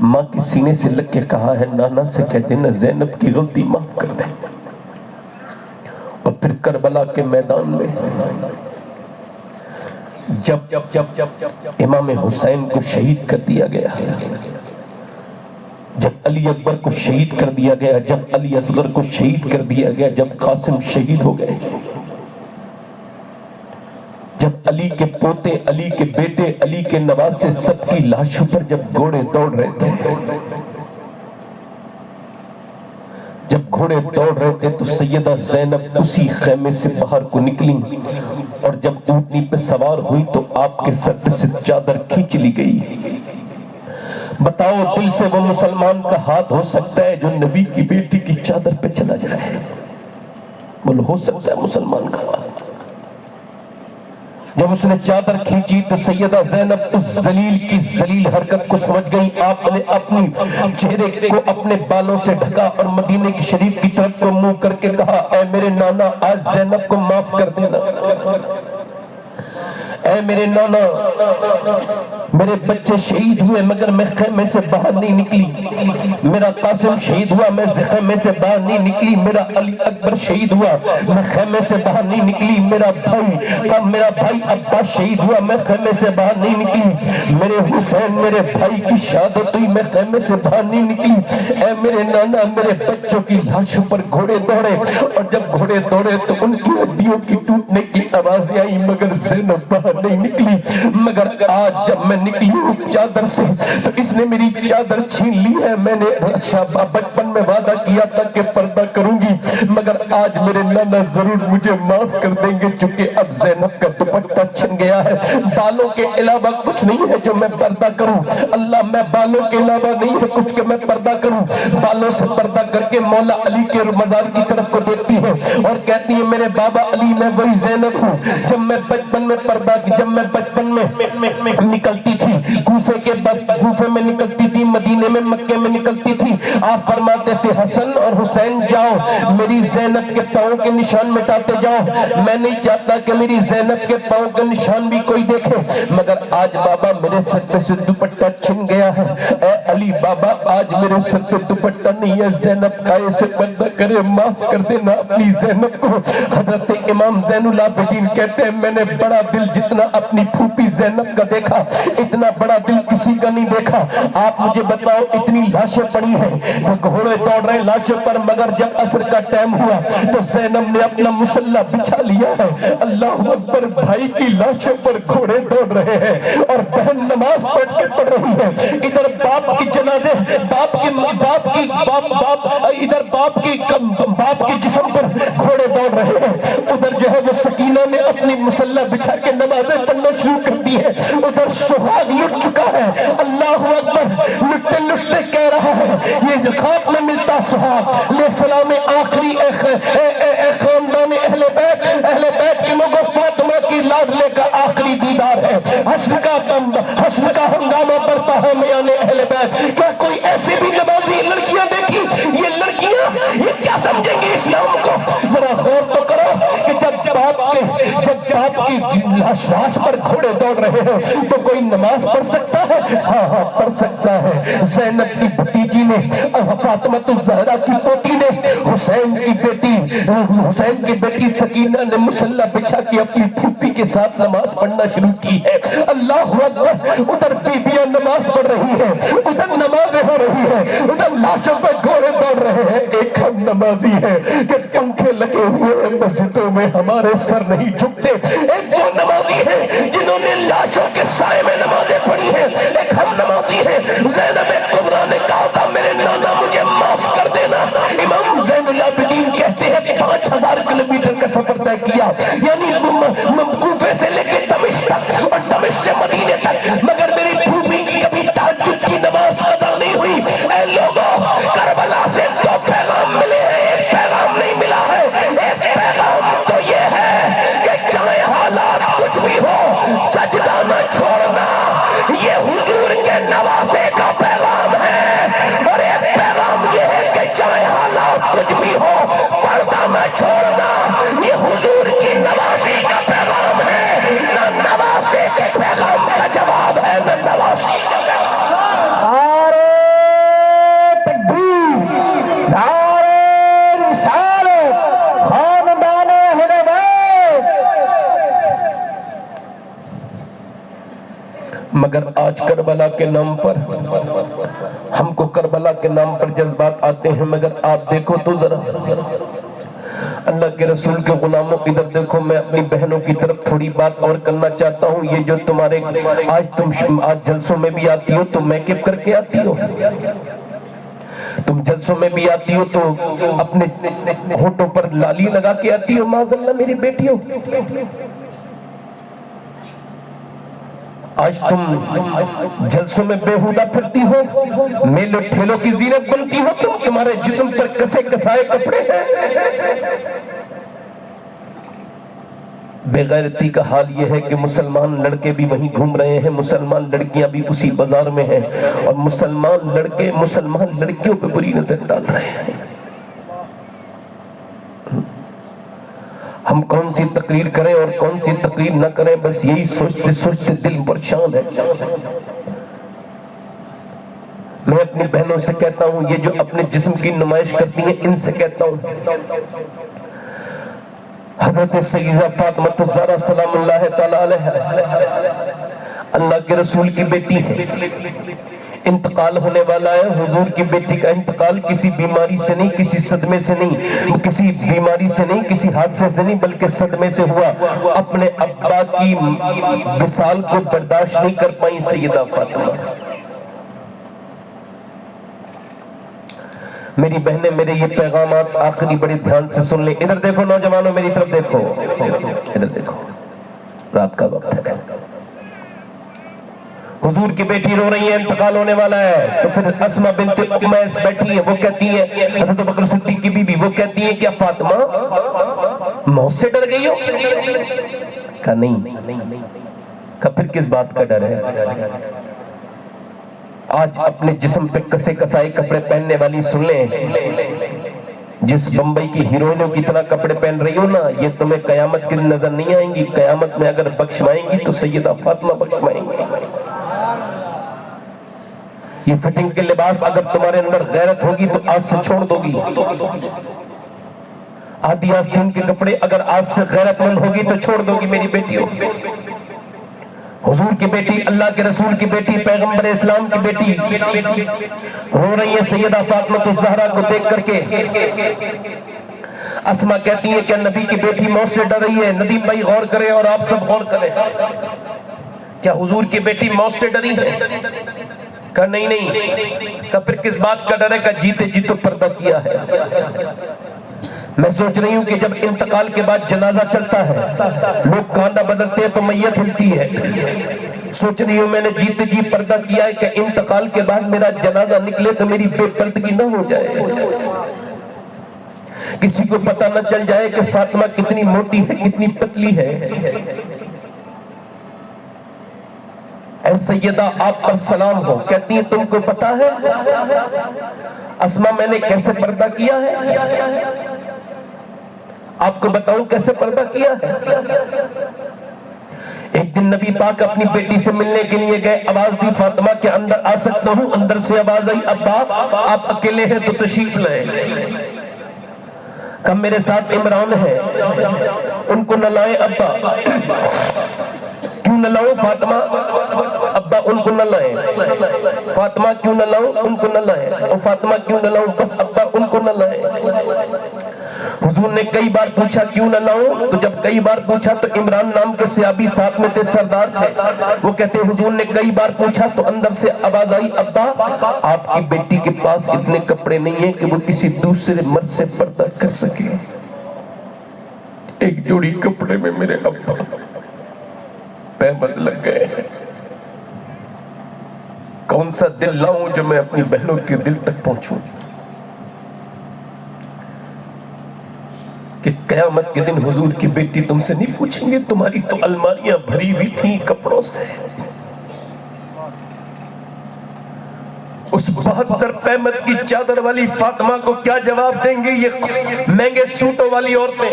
ماں کے سینے سے لگ کے کہا ہے نانا سے کہہ دینا زینب کی غلطی معاف کر دیں۔ اور پھر کربلا کے میدان میں جب امام حسین کو شہید کر دیا گیا، جب علی اکبر کو شہید کر دیا گیا، جب علی اصغر کو شہید کر دیا گیا، جب قاسم شہید ہو گئے، جب علی کے پوتے، علی کے بیٹے، علی کے نواسے سب کی لاشوں پر جب گھوڑے دوڑ رہے تھے، جب گھوڑے دوڑ رہے تھے تو سیدہ زینب اسی خیمے سے باہر کو نکلی اور جب اونٹنی پہ سوار ہوئی تو آپ کے سر پہ سے چادر کھینچ لی گئی۔ بتاؤ دل سے وہ مسلمان کا ہاتھ ہو سکتا ہے جو نبی کی بیٹی کی چادر پہ چلا جائے؟ بولو ہو سکتا ہے مسلمان کا ہاتھ؟ جب اس نے چادر کھینچی تو سیدہ زینب اس ذلیل کی ذلیل حرکت کو سمجھ گئی۔ آپ نے اپنی چہرے کو اپنے بالوں سے ڈھکا اور مدینے کی شریف کی طرف کو منہ کر کے کہا اے میرے نانا آج زینب کو معاف کر دینا، اے میرے نانا میرے بچے شہید ہوئے مگر میں خیمے سے باہر نہیں نکلی، میرا قاسم شہید ہوا میں خیمے سے باہر نہیں نکلی، میرا علی اکبر شہید ہوا میں خیمے سے باہر نہیں نکلی، میرا بھائی عباس شہید ہوا میں خیمے سے باہر نہیں نکلی، میرے حسین میرے بھائی کی شہادت ہوئی میں خیمے سے باہر نہیں نکلی۔ اے میرے نانا میرے بچوں کی لاشوں پر گھوڑے دوڑے اور جب گھوڑے دوڑے تو ان کی ہڈیوں کی ٹوٹنے کی آوازیں آئی مگر زینب باہر نہیں نکلی۔ مگر آج جب میں نکلی ہوں چادر سے تو اس نے میری چادر چھین لی ہے۔ میں نے بچپن میں وعدہ کیا تھا کہ پردہ کروں گی مگر آج میرے نانا ضرور مجھے معاف کر دیں گے چونکہ اب زینب کا دوپٹہ چھن گیا ہے۔ بالوں کے علاوہ کچھ نہیں ہے جو میں پردہ کروں، اللہ میں بالوں کے علاوہ نہیں ہے کچھ کہ میں پردہ کروں۔ بالوں سے پردہ کر کے مولا علی کے مزار کی طرف کو دیکھتی ہے اور کہتی ہے میرے بابا علی میں وہی زینب ہوں جب میں بچپن میں پردہ جب میں بچپن میں نکلتی تھی کوفے میں نکلتی تھی، مدینے میں مکے میں نکلتی تھی، آپ فرماتے تھے حسن اور حسین جاؤ میری زینب کے پاؤں کے نشان مٹاتے جاؤ۔ میں نہیں چاہتا کہ میری زینب کے پاؤں کے نشان بھی کوئی دیکھے مگر آج بابا میرے سر پہ سے دوپٹہ چھن گیا ہے۔ اے علی بابا آج میرے سر پہ دوپٹہ نہیں ہے، زینب کائے سے پردہ کرے، معاف کر دینا اپنی زینب کو۔ حضرت امام زین العابدین کہتے ہیں میں نے بڑا دل جتنا اپنی پھوپھی زینب کا دیکھا اتنا بڑا دل کسی کا نہیں دیکھا۔ آپ مجھے بتاؤ اتنی لاشیں پڑی ہیں تو گھوڑے دوڑ رہے لاشوں پر مگر جب عصر کا ٹائم ہوا تو زینب نے اپنا مسلح بچھا لیا ہے۔ اللہ اکبر، بھائی کی لاشوں پر گھوڑے دوڑ رہے ہیں اور بہن نماز پڑھ کے پڑھ رہی ہے۔ ادھر باپ کی جنازے باپ کی جسم پر گھوڑے دوڑ رہے ہیں، ادھر جو ہے وہ سکینہ نے اپنی مسلح بچھا کے نمازیں پڑھنا شروع کر دی ہے، ادھر سہاگ لٹ چکا ہے۔ اللہ اکبر، لٹتے لٹتے کہہ رہا ہے یہ خاک میں ملتا سہاگ لے سلام آخری اے خاندان اہل بیت کے لوگوں، فاطمہ کی لاڈلے کا آخری دیدار ہے۔ حشر کا ہنگامہ برپا ہے میان اہل بیت۔ کیا کوئی ایسی بھی نمازی لڑکیاں دیکھی؟ یہ لڑکیاں یہ کیا سمجھیں گی اسلام کو؟ ذرا غور تو کرو کہ جب باپ کی لاش پر گھوڑے دوڑ رہے ہیں تو کوئی نماز پڑھ سکتا ہے؟ ہاں پڑھ سکتا ہے۔ زینب کی بھتیجی نے، فاطمہ الزہرا کی پوتی نے، حسین کی بیٹی سکینہ نے مسلح بچھا کے اپنی پھوپھی کے ساتھ نماز پڑھنا شروع کی ہے۔ اللہ اکبر، ادھر بیبیاں نماز پڑھ رہی ہیں، ادھر نمازیں ہو رہی ہیں، ادھر لاشوں پر گھوڑے دوڑ رہے ہیں۔ ایک ہم نمازی ہے کہ پنکھے لگے ہوئے مسجدوں میں ہمارے سر نہیں جھکتے، ایک وہ نمازی ہے جنہوں نے لاشوں کے سائے میں نمازیں پڑھی ہیں، ایک ہم نمازی ہے۔ زینب کبریٰ نے کہا تھا میرے نانا مجھے معاف کر دینا۔ امام زین العابدین کہتے ہیں 5000 کلومیٹر کا سفر طے کیا، یعنی کوفے سے مگر آج کربلا کے نام پر ہم کو کربلا کے نام پر جذبات آتے ہیں، مگر آپ دیکھو تو ذرا اللہ کے رسول کے غلاموں ادھر دیکھو. میں اپنی بہنوں کی طرف تھوڑی بات اور کرنا چاہتا ہوں. یہ جو تمہارے آج جلسوں میں بھی آتی ہو تو میک اپ کر کے آتی ہو، تم جلسوں میں بھی آتی ہو تو اپنے ہونٹوں پر لالی لگا کے آتی ہو. معاذاللہ میری بیٹیوں، آج تم جلسوں میں بےہودہ پھرتی ہو، میلوں ٹھیلوں کی زینت بنتی ہو، تمہارے جسم پر کسے کسائے کپڑے ہیں. بے غیرتی کا حال یہ ہے کہ مسلمان لڑکے بھی وہیں گھوم رہے ہیں، مسلمان لڑکیاں بھی اسی بازار میں ہیں، اور مسلمان لڑکے مسلمان لڑکیوں پہ بری نظر ڈال رہے ہیں. ہم کون سی تقریر کریں اور کون سی تقریر نہ کریں، بس یہی سوچتے سوچتے دل پریشان ہے. میں اپنی بہنوں سے کہتا ہوں، یہ جو اپنے جسم کی نمائش کرتی ہیں، ان سے کہتا ہوں، حضرت سیدہ فاطمہ الزہرا سلام اللہ تعالی علیہا اللہ کے رسول کی بیٹی ہے، انتقال ہونے والا ہے. حضور کی بیٹی کا انتقال کسی بیماری سے نہیں، کسی صدمے سے نہیں، کسی بیماری سے نہیں، کسی حادثے سے نہیں، بلکہ صدمے سے ہوا. اپنے ابا کی وصال کو برداشت نہیں کر پائیں سیدہ فاطمہ. میری بہنیں، میرے یہ پیغامات آخری بڑے دھیان سے سن لیں. ادھر دیکھو نوجوانوں، میری طرف دیکھو، ادھر دیکھو. رات کا وقت ہے، حضور کی بیٹی رو رہی ہے، انتقال ہونے والا ہے. تو پھر اسماء بنت امیس بیٹھی ہے، وہ کہتی ہے، حضرت بکر صدیق کی بیوی، وہ کہتی ہے، کیا فاطمہ موت سے ڈر گئی ہو؟ کہا نہیں. کہا پھر کس بات کا ڈر ہے؟ آج اپنے جسم پہ کسے کسائے کپڑے پہننے والی سن لیں، جس بمبئی کی ہیروئنوں کی طرح کپڑے پہن رہی ہو نا، یہ تمہیں قیامت کی نظر نہیں آئیں گی. قیامت میں اگر بخشوائیں گی تو سیدہ فاطمہ بخشوائیں گی. یہ فٹنگ کے لباس اگر تمہارے اندر غیرت ہوگی تو آج سے چھوڑ دو گی. آدھی آستین کے کپڑے اگر آج سے غیرت مند ہوگی تو چھوڑ دو گی میری بیٹیوں. حضور کی بیٹی، اللہ کے رسول کی بیٹی، پیغمبر اسلام کی بیٹی رو رہی ہے سیدہ فاطمہ الزہرا کو دیکھ کر کے. اسماء کہتی ہے کہ نبی کی بیٹی موت سے ڈر رہی ہے. ندیم بھائی غور کریں اور آپ سب غور کریں، کیا حضور کی بیٹی موت سے ڈری ہے؟ کہا نہیں. کہا پھر کس بات کا ڈر ہے؟ کہا جیتے جی تو پردہ کیا ہے. میں سوچ رہی ہوں کہ جب انتقال کے بعد جنازہ چلتا ہے، لوگ کانڈا بدلتے ہیں تو میت ہلتی ہے. سوچ رہی ہوں میں نے جیتے جی پردہ کیا ہے کہ انتقال کے بعد میرا جنازہ نکلے تو میری بے پردگی نہ ہو جائے، کسی کو پتہ نہ چل جائے کہ فاطمہ کتنی موٹی ہے، کتنی پتلی ہے. اے سیدہ آپ پر سلام ہو. کہتی ہیں تم کو پتا ہے اسماء میں نے کیسے پردہ کیا ہے؟ آپ کو بتاؤں کیسے پردہ کیا ہے؟ ایک دن نبی پاک اپنی بیٹی سے ملنے کے لیے گئے. آواز دی فاطمہ کے اندر آ سکتا ہوں؟ اندر سے آواز آئی ابا آپ اکیلے ہیں تو تشریف لائیں. کہا میرے ساتھ عمران ہے، ان کو نہ لائیں. ابا کیوں نہ لاؤں؟ فاطمہ ابا ان کو نہ لائیں. فاطمہ کیوں نہ لاؤں؟ ان کو نہ لائیں. اور فاطمہ کیوں نہ لاؤں؟ بس ابا ان کو نہ لائیں. حضور نے کئی بار پوچھا کیوں نہ لاؤں؟ تو جب کئی بار پوچھا تو عمران نام کے صحابی ساتھ میں تھے، سردار تھے. وہ کہتے ہیں حضور نے کئی بار پوچھا تو اندر سے آواز آئی ابا آپ کی بیٹی کے پاس اتنے کپڑے نہیں ہیں کہ وہ کسی دوسرے مرد سے پردہ کر سکے. ایک جوڑی کپڑے میں میرے ابا پابند لگ گئے. کون سا دل لاؤں جو میں اپنی بہنوں کے دل تک پہنچوں کہ قیامت کے دن حضور کی بیٹی تم سے نہیں پوچھیں گے تمہاری تو الماریاں بھری ہوئی تھیں کپڑوں سے. اس 72 قیمت کی چادر والی فاطمہ کو کیا جواب دیں گے یہ مہنگے سوٹوں والی عورتیں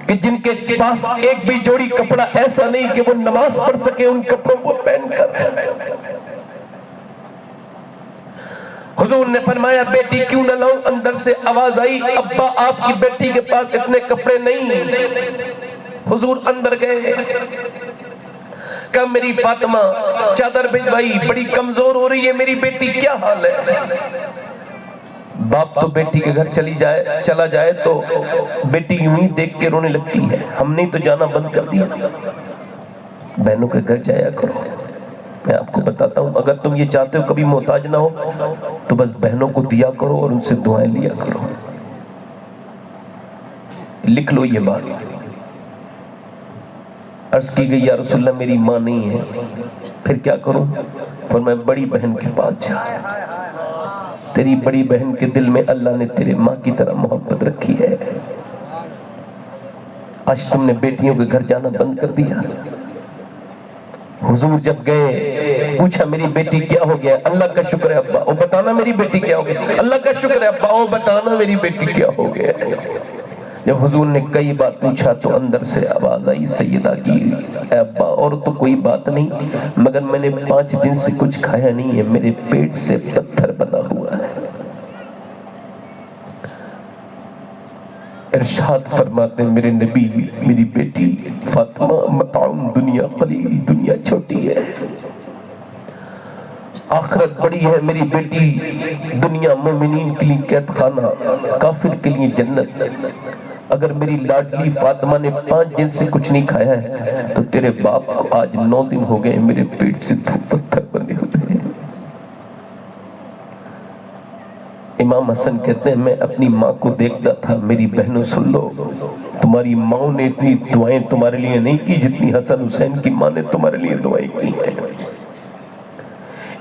کہ جن کے پاس ایک بھی جوڑی کپڑا ایسا نہیں کہ وہ نماز پڑھ سکے ان کپڑوں کو پہن کر. حضور نے فرمایا بیٹی کیوں نہ لاؤں؟ اندر سے آواز آئی ابا آپ کی بیٹی کے پاس اتنے کپڑے نہیں. حضور اندر گئے، کہا میری فاطمہ چادر بھجوائی، بڑی کمزور ہو رہی ہے میری بیٹی، کیا حال ہے؟ باپ تو بیٹی کے گھر چلا جائے تو بیٹی یوں ہی دیکھ کے رونے لگتی ہے، ہم نے تو جانا بند کر دیا، بہنوں کے گھر جایا کرو۔ میں آپ کو بتاتا ہوں، اگر تم یہ چاہتے ہو کبھی محتاج نہ ہو تو بس بہنوں کو دیا کرو اور ان سے دعائیں لیا کرو۔ لکھ لو یہ بات۔ عرض کی گئی یا رسول اللہ میری ماں نہیں ہے، پھر کیا کروں؟ فرمایا بڑی بہن کے پاس جا، تیری بڑی بہن کے دل میں اللہ نے تیرے ماں کی طرح محبت رکھی ہے۔ آج تم نے بیٹیوں کے گھر جانا بند کر دیا۔ حضور جب گئے پوچھا میری بیٹی کیا ہو گیا؟ اللہ کا شکر ہے ابا، او بتانا میری بیٹی کیا ہو گیا؟ اللہ کا شکر ہے ابا، او بتانا میری بیٹی کیا ہو گیا؟ جب حضور نے کئی بات پوچھا تو اندر سے آواز آئی سیدہ کی، اے ابا اور تو کوئی بات نہیں، مگر میں نے 5 دن سے کچھ کھایا نہیں ہے، میرے پیٹ سے پتھر بنا ہوا ہے۔ ارشاد فرماتے ہیں میرے نبی، میری بیٹی فاطمہ متاع دنیا قلیل، دنیا چھوٹی ہے، آخرت بڑی ہے۔ میری بیٹی دنیا مومنین کے لیے قید خانہ، کافر کے لیے جنت۔ اگر میری لاڈلی فاطمہ نے 5 دن سے کچھ نہیں کھایا ہے تو تیرے باپ کو آج 9 دن ہو گئے میرے پیٹ سے پتھر بنے ہوئے ہیں۔ امام حسن کہتے ہیں میں اپنی ماں کو دیکھتا تھا، میری بہنوں سن لو، تمہاری ماں نے اتنی دعائیں تمہارے لیے نہیں کی جتنی حسن حسین کی ماں نے تمہارے لیے دعائیں کی ہیں۔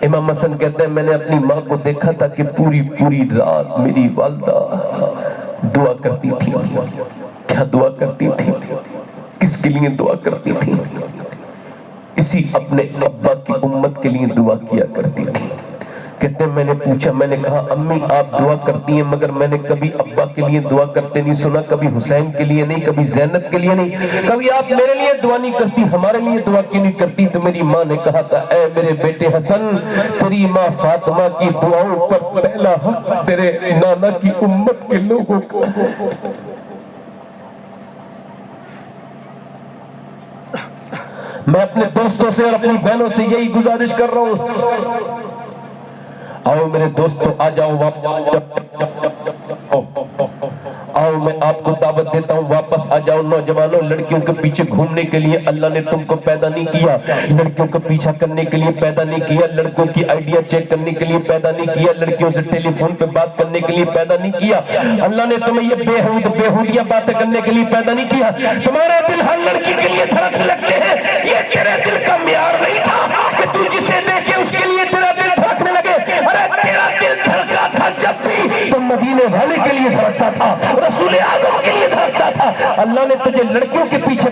امام حسن کہتے ہیں میں نے اپنی ماں کو دیکھا تھا کہ پوری رات میری والدہ دعا کرتی تھی۔ کیا دعا کرتی تھی؟ کس کے لیے دعا کرتی تھی؟ اسی اپنے ابا کی امت کے لیے دعا کیا کرتی تھی۔ کہتے ہیں میں نے پوچھا، میں نے کہا امی آپ دعا کرتی ہیں مگر میں نے کبھی ابا کے لیے دعا کرتے نہیں سنا، کبھی حسین کے لیے نہیں، کبھی زینب کے لیے نہیں، کبھی آپ میرے لیے دعا نہیں کرتی، ہمارے لیے دعا کیوں نہیں کرتی؟ تو میری ماں نے کہا تھا اے میرے بیٹے حسن، تیری ماں فاطمہ کی دعاؤں پر پہلا حق تیرے نانا کی امت کے لوگوں کو۔ میں اپنے دوستوں سے اور اپنی بہنوں سے یہی گزارش کر رہا ہوں، آؤ میرے دوستوں آ جاؤ آؤ میں آپ کو دعوت دیتا ہوں واپس آ جاؤ۔ نوجوانوں لڑکیوں کے پیچھے گھومنے کے لیے اللہ نے تم کو پیدا نہیں کیا، لڑکیوں کا پیچھا کرنے کے لیے پیدا نہیں کیا، لڑکوں کی آئیڈیا چیک کرنے کے لیے پیدا نہیں کیا، لڑکیوں سے ٹیلی فون پہ بات کرنے کے لیے پیدا نہیں کیا۔ اللہ نے تمہیں یہ بےہودیاں باتیں کرنے کے لیے پیدا نہیں کیا۔ تمہارے دل ہر لڑکی کے لیے دھڑکنے لگتے ہیں، یہ تیرے دل کا معیار نہیں تھا کہ تو جسے دیکھے اس کے لیے تیرا دل دھڑکنے لگے۔ ارے تیرا دل دھڑکا تھا جب بھی تو مدینے والے کے لیے دھڑکتا تھا، رسول اعظم کے لیے دھڑکتا تھا۔ اللہ نے تجھے لڑکیوں کے پیچھے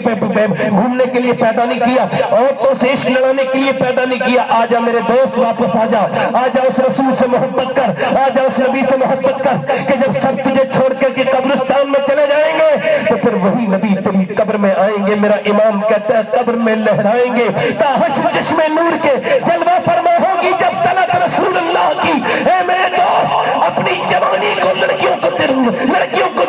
گھومنے کے لیے پیدا نہیں کیا، عورتوں سے عشق لڑانے کے لیے پیدا نہیں کیا۔ آجا میرے دوست واپس آجا، آجا اس رسول سے محبت کر، آجا اس نبی سے محبت کر کہ جب سب تجھے چھوڑ کر کے قبرستان میں چلے جائیں گے تو پھر وہی نبی تیری قبر میں آئیں گے۔ میرا امام کہتا ہے قبر میں لہرائیں گے تا حشر چشم نور کے جلوہ فرما ہوگی جب طلعت رسول اللہ کی۔ اے میرے دوست اپنی جوانی کو لڑکیوں کو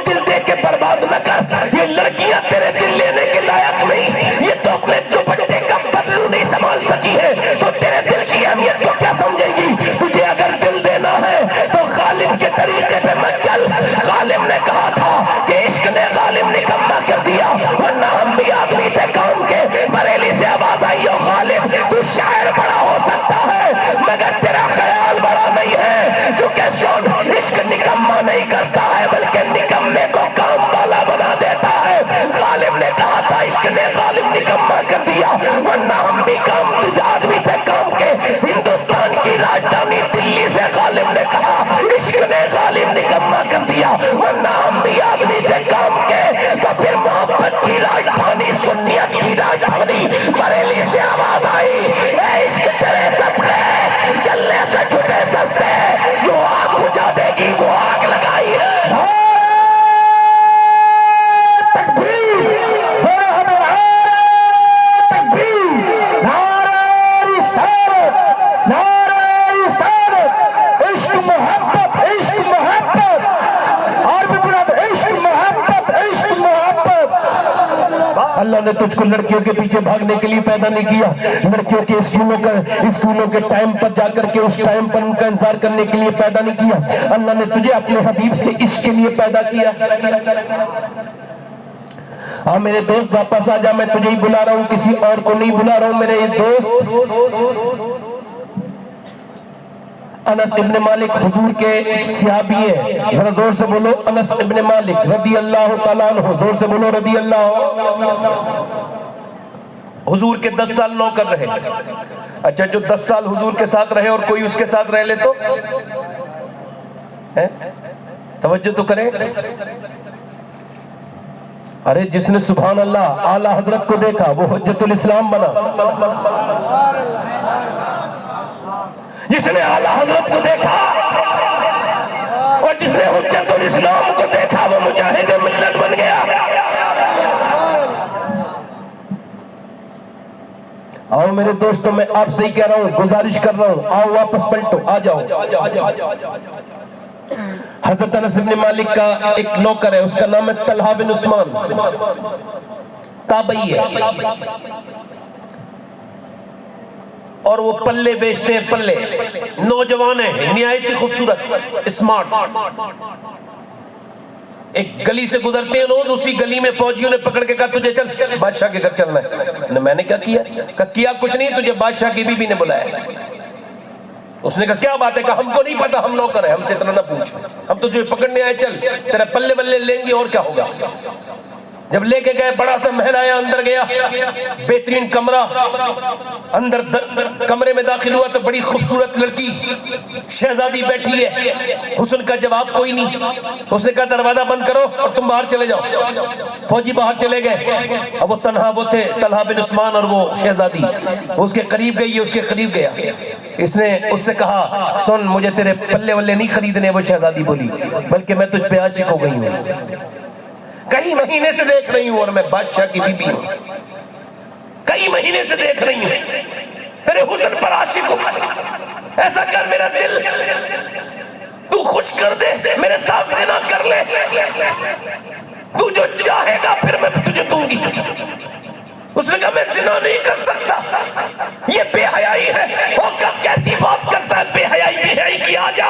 دل دے کے برباد نہ کر، یہ لڑکیاں تیرے دل لینے کے لائق نہیں، یہ تو اپنے دوپٹے کا پتلو نہیں سنبھال سکی ہے تو تیرے دل کی اہمیت کو کیا سمجھے گی؟ تجھے اگر دل دینا ہے تو غالب کے طریقے پہ مت چل۔ غالب نے کہا تھا کہ عشق نے غالب نکمہ کر دیا، ورنہ ہم بھی آدمی تھے کام کے۔ بریلی سے آواز آئی ہو غالب تو شاعر بڑا ہو سکتا ہے مگر تیرا خیال بڑا نہیں ہے، جو کہ سن عشق نکمہ نہیں کرتا ہے بلکہ نکمے کو کام والا بنا دیتا ہے۔ اللہ نے تجھ کو لڑکیوں کے پیچھے بھاگنے کے لیے پیدا نہیں کیا، لڑکیوں کے اسکولوں کے ٹائم پر جا کر کے اس ٹائم پر ان کا انتظار کرنے کے لیے پیدا نہیں کیا، اللہ نے تجھے اپنے حبیب سے عشق کے لیے پیدا کیا۔ ہاں میرے دوست واپس آ جا، میں تجھے ہی بلا رہا ہوں، کسی اور کو نہیں بلا رہا ہوں میرے دوست۔ انس ابن مالک حضور کے صحابی ہے، ذرا زور سے بولو انس ابن مالک رضی اللہ تعالیٰ عنہ، زور سے بولو رضی اللہ۔ حضور کے 10 سال نوکر رہے۔ اچھا جو 10 سال حضور کے ساتھ رہے اور کوئی اس کے ساتھ رہ لے تو توجہ تو کریں۔ ارے جس نے سبحان اللہ اعلیٰ حضرت کو دیکھا وہ حجت الاسلام بنا، جس نے اعلیٰ حضرت کو دیکھا اور جس نے حجت الاسلام کو دیکھا وہ مجاہد ملت بن گیا۔ آؤ میرے دوستوں، میں آپ سے ہی کہہ رہا ہوں، گزارش کر رہا ہوں، آؤ واپس پلٹو، آ جاؤ۔ حضرت انس بن مالک کا ایک نوکر ہے، اس کا نام ہے طلحہ بن عثمان، تابعی ہے، اور وہ پلے بیچتے ہیں، پلے، نوجوان ہیں، نہایت خوبصورت، اسمارٹ۔ ایک گلی سے گزرتے ہیں روز، اسی گلی میں فوجیوں نے پکڑ کے کہا تجھے چل بادشاہ کے گھر چلنا ہے۔ میں نے کیا کیا؟ کہا کیا کچھ نہیں، تجھے بادشاہ کی بیوی نے بلایا۔ اس نے کہا کیا بات ہے؟ کہا ہم کو نہیں پتا، ہم نوکر ہیں، ہم سے اتنا نہ پوچھ، ہم تجھے پکڑنے آئے، چل تیرے پلے بلے لیں گے اور کیا ہوگا۔ جب لے کے گئے بڑا سا محل آیا، اندر گیا، بہترین کمرہ، اندر کمرے میں داخل ہوا تو بڑی خوبصورت لڑکی شہزادی بیٹھی ہے، حسن کا جواب کوئی نہیں۔ اس نے کہا دروازہ بند کرو اور تم باہر چلے جاؤ۔ فوجی باہر چلے گئے، اب وہ تنہا وہ تھے طلحہ بن عثمان اور وہ شہزادی، اس کے قریب گئی، اس کے قریب گیا، اس نے اس سے کہا سن مجھے تیرے پلے ولے نہیں خریدنے۔ وہ شہزادی بولی بلکہ میں تجھ پہ عاشق ہو گئی ہوں، کئی مہینے سے دیکھ رہی ہوں اور میں بادشاہ کی بیوی ہوں، کئی مہینے سے دیکھ رہی ہوں، تیرے حسن پر عاشق ہوں، ایسا کر میرا دل تو خوش کر دے، میرے ساتھ زنا کر لے، تو جو چاہے گا پھر میں تجھے دوں گی۔ اس نے کہا میں زنا نہیں کر سکتا، یہ بے حیائی ہے۔ وہ کہا کیسی بات کرتا ہے، بے حیائی بے حیائی کی، آ جا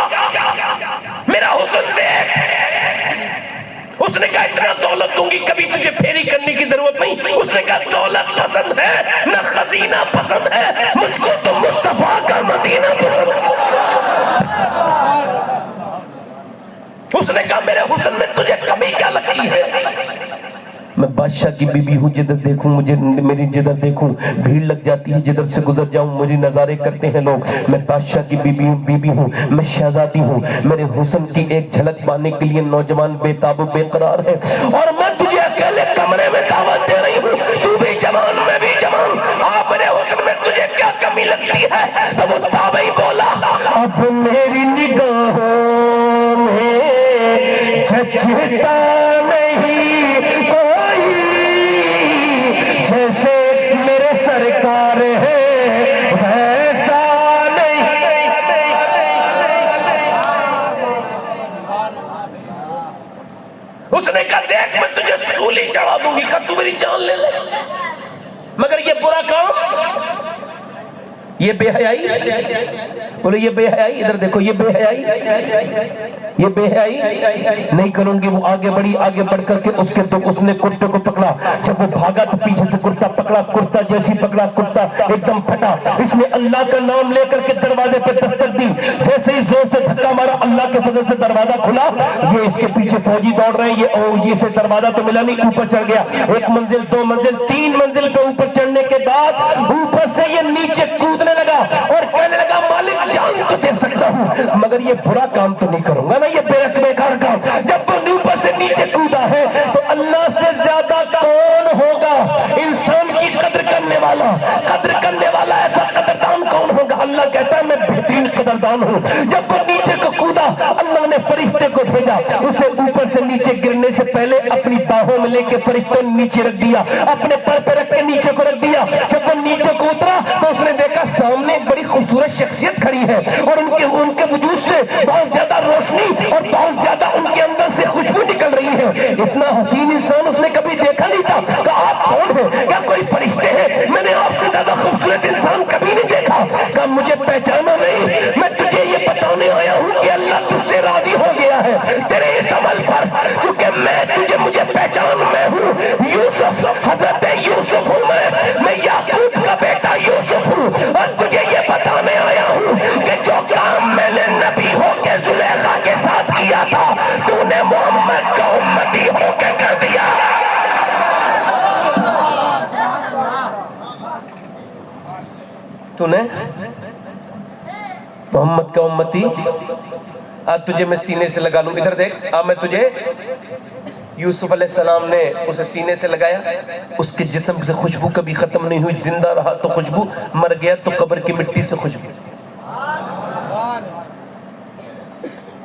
میرا حسن دیکھ۔ اس نے کہا اتنا دولت دوں گی کبھی تجھے پھیری کرنے کی ضرورت نہیں۔ اس نے کہا دولت پسند ہے نہ خزینہ پسند ہے، مجھ کو تو مصطفیٰ کا مدینہ پسند ہے۔ اس نے کہا میرے حسن میں تجھے کمی کیا لگتی ہے؟ میں بادشاہ کی بیوی ہوں، جدھر دیکھوں مجھے میری جدھر دیکھوں بھیڑ لگ جاتی ہے، جدھر سے گزر جاؤں مجھے نظارے کرتے ہیں لوگ۔ میں بادشاہ کی بیوی ہوں، میں شہزادی ہوں، میرے حسن کی ایک جھلک پانے کے لیے نوجوان بے تاب و بے قرار ہے، اور میں تجھے اکیلے کمرے میں دعوت دے رہی ہوں، تو بھی جوان میں بھی جوان، آپ میرے حسن میں تجھے کیا کمی لگتی ہے؟ تو وہ تابعی بولا اب میری نگاہوں میں جھجھتا نہیں کوئی، جیسے میرے سرکار ہے ویسا نہیں۔ اس نے کہا دیکھ میں تجھے سولی چڑھا دوں گی، کہا تو میری جان لے لے، مگر یہ برا کام، یہ بے حیائی، بولے یہ بے حیائی، ادھر دیکھو یہ بے حیائی، یہ بے حیائی نہیں کروں گی۔ وہ آگے بڑھی، آگے بڑھ کر کے اس نے کرتے کو پکڑا، جب وہ بھاگا تو پیچھے سے کرتا پکڑا، کرتا جیسی پکڑا کرتا ایک دم پھٹا۔ اس نے اللہ کا نام لے کر کے دروازے پہ دستک دی، جیسے ہی زور سے دھکا مارا اللہ کے فضل سے دروازہ کھلا۔ یہ اس کے پیچھے فوجی دوڑ رہے ہیں، یہ سے دروازہ تو ملا نہیں، اوپر چڑھ گیا، ایک منزل، دو منزل، تین منزل پہ اوپر چڑھنے کے بعد اوپر سے یہ نیچے کودنے لگا اور کہنے لگا مالک جان تو دے سکتا ہوں مگر یہ برا کام تو نہیں کروں گا نا، یہ بیکار کام۔ جب وہ اوپر سے نیچے کودا ہے تو اللہ سے زیادہ کون ہوگا انسان کی قدر کرنے والا ایسا قدردان کون ہوگا؟ اللہ کہتا ہے میں بہترین قدردان ہوں۔ جب وہ نیچے کو کودا اللہ نے فرشتے کو بھیجا، اسے اوپر سے نیچے گرنے سے پہلے اپنی باہوں میں لے کے فرشتوں نے نیچے رکھ دیا, اپنے پر پہ رکھ کے نیچے کو رکھ دیا. جب وہ نیچے کو اترا تو اس نے دیکھا سامنے ایک بڑی خوبصورت شخصیت کھڑی ہے اور ان کے وجود سے بہت زیادہ روشنی اور بہت زیادہ ان کے اندر سے خوشبو نکل رہی ہے. اتنا حسین انسان اس نے کبھی دیکھا نہیں تھا. کہا آپ کون ہیں؟ کیا کوئی فرشتے ہیں؟ میں نے آپ سے زیادہ خوبصورت انسان کبھی نہیں دیکھا. کہا مجھے پہچانا نہیں, میں تجھے یہ بتانے آیا ہوں کہ اللہ تجھ سے راضی ہو گیا ہے تیرے اس عمل پر, چونکہ مجھے پہچان میں ہوں یوسف, حضرت یوسف ہوں میں یعقوب کا بیٹا یوسف ہوں, اور تجھے یہ بتانے آیا ہوں کہ جو کام میں نے نبی ہو کے زلیخا کے ساتھ کیا تھا تو نے محمد کا امتی ہو کے کر دیا. تو نے محمد کا امتی, آج تجھے میں سینے سے لگا لوں. ادھر دیکھ, آج میں تجھے, یوسف علیہ السلام نے اسے سینے سے لگایا, اس کے جسم سے خوشبو کبھی ختم نہیں ہوئی, زندہ رہا تو خوشبو, مر گیا تو قبر کی مٹی سے خوشبو.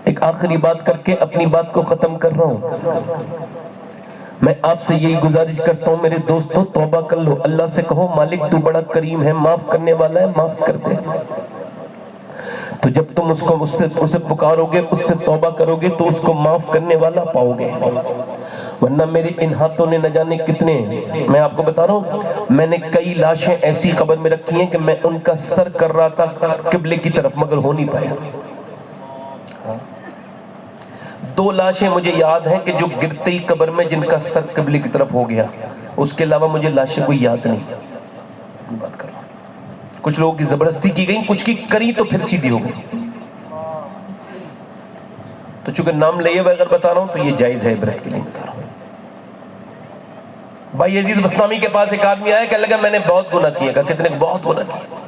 ایک آخری بات کر کے اپنی بات کو ختم کر رہا ہوں. میں آپ سے یہی گزارش کرتا ہوں میرے دوستوں, توبہ کر لو. اللہ سے کہو مالک تو بڑا کریم ہے, معاف کرنے والا ہے, معاف کر دے. تو جب تم اسے پکارو گے, اس سے توبہ کرو گے تو اس کو معاف کرنے والا پاؤ گے. ورنہ میرے ان ہاتھوں نے نہ جانے کتنے, میں آپ کو بتا رہا ہوں, میں نے کئی لاشیں ایسی قبر میں رکھی ہیں کہ میں ان کا سر کر رہا تھا قبلے کی طرف, مگر ہو نہیں پایا. 2 لاشیں مجھے یاد ہیں کہ جو گرتے ہی قبر میں جن کا سر قبلے کی طرف ہو گیا, اس کے علاوہ مجھے لاشیں کوئی یاد نہیں. بات کر رہا ہوں, کچھ لوگوں کی زبردستی کی گئی, کچھ کی کری تو پھر سیدھی ہو گئی. تو چونکہ نام لئے بغیر بتا رہا ہوں تو یہ جائز ہے, عبرت کے لیے بتا رہا ہوں. بھائی یزید بسطامی کے پاس ایک آدمی آیا کہ لگا میں نے بہت گناہ کیا. کہا کتنے؟ بہت گناہ کیا.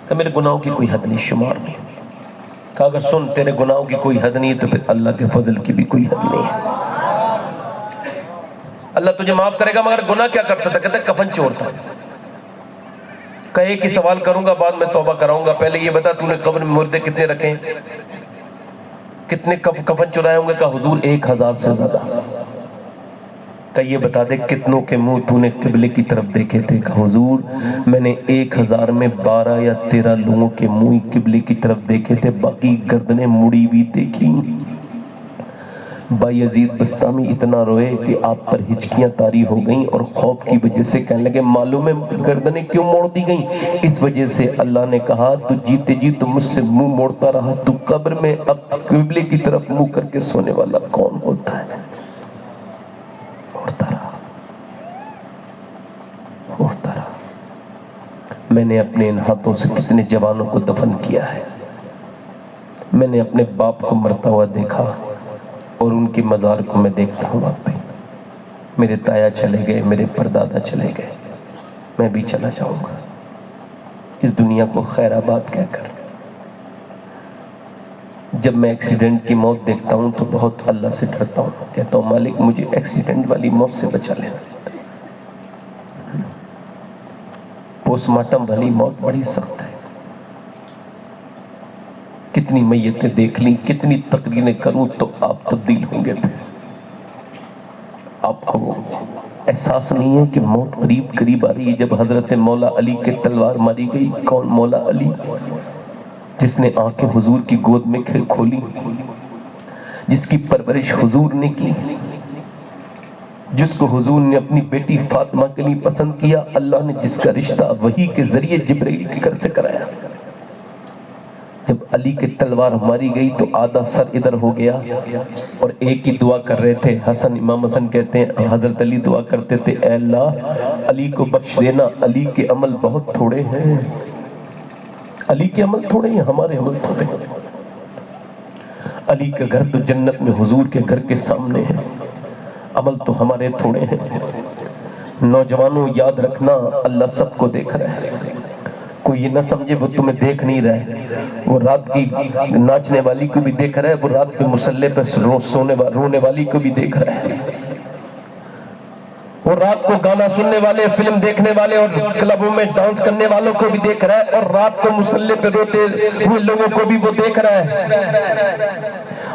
کہ میرے گناہوں کی کوئی حد نہیں, شمار نہیں. کہا اگر سن, تیرے گناہوں کی کوئی حد نہیں تو پھر اللہ کے فضل کی بھی کوئی حد نہیں ہے. اللہ تجھے معاف کرے گا, مگر گناہ کیا کرتا تھا؟ کہتا ہے کفن چور تھا. کہے کہ سوال کروں گا بعد میں توبہ کراؤں گا, پہلے یہ بتا تو نے قبر میں مردے کتنے رکھے ہیں, کتنے کفن چرائے ہوں گے؟ کہا حضور 1000 سے زیادہ. کہ یہ بتا دے کتنوں کے منہ تو نے قبلے کی طرف دیکھے تھے؟ کہ حضور میں نے 1000 میں 12 یا 13 لوگوں کے منہ قبلے کی طرف دیکھے تھے, باقی گردنیں مڑی بھی دیکھی. بھائی یزید بسطامی اتنا روئے کہ آپ پر ہچکیاں طاری ہو گئیں اور خوف کی وجہ سے کہنے لگے معلوم ہے گردنیں کیوں موڑ دی گئیں؟ اس وجہ سے اللہ نے کہا تو جیتے جی تو مجھ سے منہ موڑتا رہا, تو قبر میں اب قبلے کی طرف منہ کر کے سونے والا کون ہوتا ہے؟ اٹھتا رہا. میں نے اپنے ان ہاتھوں سے کتنے جوانوں کو دفن کیا ہے. میں نے اپنے باپ کو مرتا ہوا دیکھا اور ان کی مزار کو میں دیکھتا ہوں آپ پہ. میرے تایا چلے گئے, میرے پردادا چلے گئے, میں بھی چلا جاؤں گا اس دنیا کو خیر آباد کہہ کر. جب میں ایکسیڈنٹ کی موت دیکھتا ہوں تو بہت اللہ سے ڈرتا ہوں, کہتا ہوں مالک مجھے ایکسیڈنٹ والی موت سے بچا لینا. پوسٹ مارٹم والی موت بڑی سخت ہے. کتنی میتیں دیکھ لیں, کتنی تقریریں کروں تو آپ تبدیل ہوں گے. آپ کو احساس نہیں ہے کہ موت قریب قریب آ رہی ہے. جب حضرت مولا علی کے تلوار ماری گئی, کون؟ مولا علی, جس نے آنکھیں حضور کی گود میں کھولی, جس کی پرورش حضور نے کی, جس کو حضور نے اپنی بیٹی فاطمہ کے لیے پسند کیا, اللہ نے جس کا رشتہ وحی کے ذریعے جبرائیل کے گھر سے کرایا. جب علی کے تلوار ماری گئی تو آدھا سر ادھر ہو گیا اور ایک ہی دعا کر رہے تھے. حسن, امام حسن کہتے ہیں حضرت علی دعا کرتے تھے, اے اللہ علی کو بخش دینا, علی کے عمل بہت تھوڑے ہیں. علی کے عمل تھوڑے ہیں, ہمارے عمل تھوڑے ہیں. علی کا گھر تو جنت میں حضور کے گھر کے سامنے ہے, عمل تو ہمارے تھوڑے ہیں. نوجوانوں یاد رکھنا, اللہ سب کو دیکھ رہا ہے. کوئی یہ نہ سمجھے وہ تمہیں دیکھ نہیں رہا ہے. وہ رات کی ناچنے والی کو بھی دیکھ رہا ہے, وہ رات کے مصلے پہ رونے والی کو بھی دیکھ رہا ہے, وہ رات کو گانا سننے والے, فلم دیکھنے والے اور کلبوں میں ڈانس کرنے والوں کو بھی دیکھ رہا ہے, اور رات کو مصلے پہ روتے ہوئے لوگوں کو بھی وہ دیکھ رہا ہے.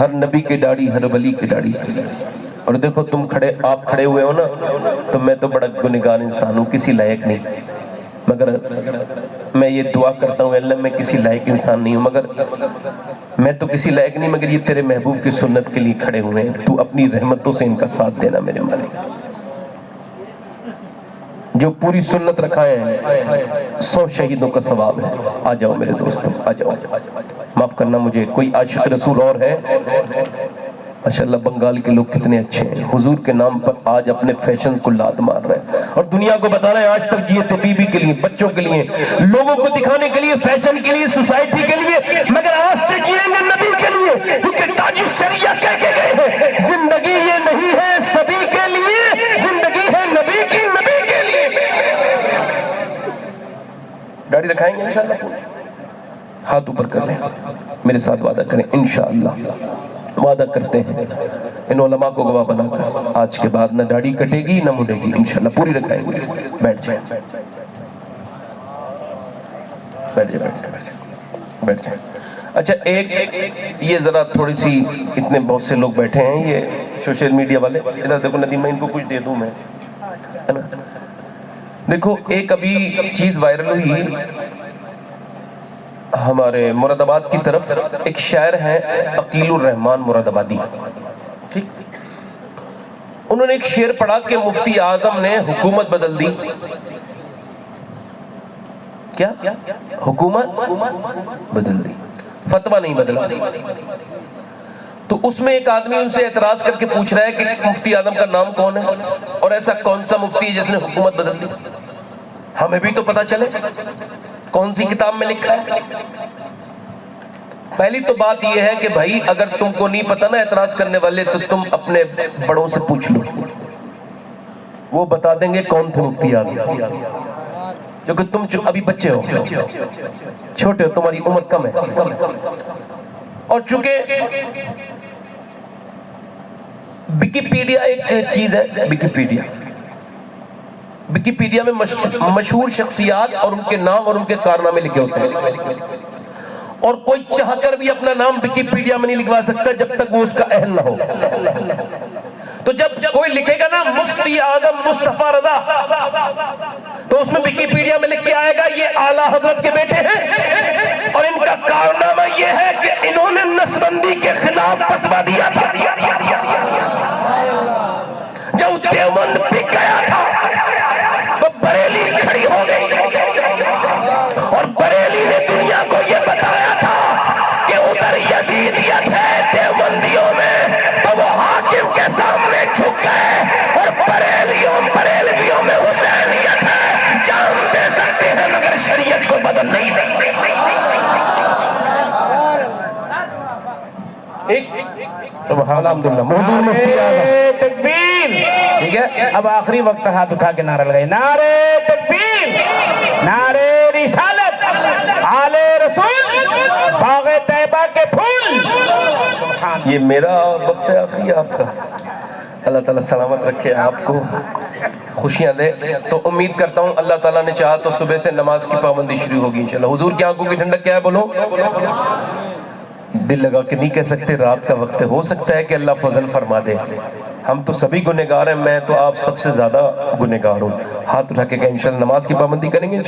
ہر نبی کی داڑھی، ہر ولی کی داڑھی. اور دیکھو آپ کھڑے ہوئے ہو نا، تو میں تو بڑا گنہگار انسان ہوں، کسی لائق نہیں، مگر میں یہ دعا کرتا ہوں اللہ میں کسی لائق انسان نہیں ہوں، مگر میں تو کسی لائق نہیں، مگر یہ تیرے محبوب کی سنت کے لیے کھڑے ہوئے ہیں، تو اپنی رحمتوں سے ان کا ساتھ دینا میرے مالک. جو پوری سنت رکھائے ہیں 100 شہیدوں کا ثواب ہے. آ جاؤ میرے دوستوں، آ جاؤ. معاف کرنا مجھے، کوئی عاشق رسول اور ہے؟ ماشاءاللہ بنگال کے لوگ کتنے اچھے ہیں، حضور کے نام پر آج اپنے فیشن کو لات مار رہے ہیں اور دنیا کو بتا رہے ہیں آج تک جیے تھے بیوی کے لیے، بچوں کے لیے، لوگوں کو دکھانے کے لیے، فیشن کے لیے، سوسائٹی کے لیے، مگر آج سے جیئیں گے نبی کے لیے، کیونکہ تاج الشریعہ کہہ کے گئے ہیں زندگی یہ نہیں ہے سبھی کے لیے، زندگی ہے نبی کی، نبی کے لیے. داڑھی رکھائیں گے انشاءاللہ؟ ہاتھ اوپر کر لیں، میرے ساتھ وعدہ کریں انشاءاللہ. وعدہ کرتے ہیں ان علماء کو گواہ بنا کر آج کے بعد نہ داڑھی کٹے گی نہ مڑے گی انشاءاللہ، پوری رکھائیں گے. بیٹھ جائیں، بیٹھ جائیں، بیٹھ جائیں، بیٹھ جائیں. اچھا ایک یہ ذرا تھوڑی سی، اتنے بہت سے لوگ بیٹھے ہیں یہ سوشل میڈیا والے، ادھر دیکھو ندیمہ ان کو کچھ دے دوں میں، ہے نا. دیکھو ایک ابھی چیز وائرل ہوئی ہمارے مراد آباد کی طرف، ایک شاعر ہیں عقیل الرحمن مراد آبادی، انہوں نے ایک شعر پڑھا کہ مفتی اعظم نے حکومت بدل دی. کیا؟ حکومت بدل دی، فتویٰ نہیں بدلا. تو اس میں ایک آدمی ان سے اعتراض کر کے پوچھ رہا ہے کہ مفتی اعظم کا نام کون ہے اور ایسا کون سا مفتی ہے جس نے حکومت بدل دی، ہمیں بھی تو پتا چلے کون سی کتاب میں لکھا ہے. پہلی تو بات یہ ہے کہ بھائی اگر تم کو نہیں پتا نا اعتراض کرنے والے، تو تم اپنے بڑوں سے پوچھ لو، وہ بتا دیں گے کون تھے مفتی اعظم، کیونکہ تم ابھی بچے ہو، چھوٹے ہو، تمہاری عمر کم ہے. اور چونکہ ویکیپیڈیا ایک چیز ہے، ویکیپیڈیا میں مشہور شخصیات اور ان کے نام اور ان کے کارنامے لکھے ہوتے ہیں، اور کوئی چاہ کر بھی اپنا نام ویکیپیڈیا میں نہیں لکھوا سکتا جب تک وہ اس کا اہل نہ ہو. تو جب کوئی لکھے گا نا مفتی اعظم مصطفیٰ رضا، تو اس میں ویکیپیڈیا میں لکھ کے آئے گا یہ اعلیٰ حضرت کے بیٹے ہیں اور ان کا کارنامہ یہ ہے کہ انہوں نے نسبندی کے خلاف فتویٰ دیا تھا. جب دیوبند بک گیا تھا تو بریلی کھڑی ہو گئی اور بریلی نے دنیا کو یہ بتایا تھا کہ ادھر یزیدیت ہے دیوبندیوں میں، تو وہ حاکم کے سامنے جھک گئے، اور بریلویوں میں حسینیت ہے، جان دے سکتے ہیں مگر شریعت کو بدل نہیں سکتے. الحمدللہ موضوع مفتی اعظم تکبیر. ٹھیک ہے. اب آخری وقت ہاتھ اٹھا کے نعرہ لگائے، نعرہ تکبیر، نعرہ رسالت، آل رسول، باغ طیبہ کے پھول. سبحان. یہ میرا وقت ہے آخری، آپ کا اللہ تعالیٰ سلامت رکھے، آپ کو خوشیاں دے. تو امید کرتا ہوں اللہ تعالیٰ نے چاہا تو صبح سے نماز کی پابندی شروع ہوگی انشاءاللہ. حضور کی آنکھوں کی ٹھنڈک کیا ہے بولو؟ دل لگا کے نہیں کہہ سکتے، رات کا وقت ہے، ہو سکتا ہے کہ اللہ فضل فرما دے. ہم تو سبھی گنہگار ہیں، میں تو آپ سب سے زیادہ گنہگار ہوں. ہاتھ اٹھا کے کہ انشاءاللہ نماز کی پابندی کریں گے،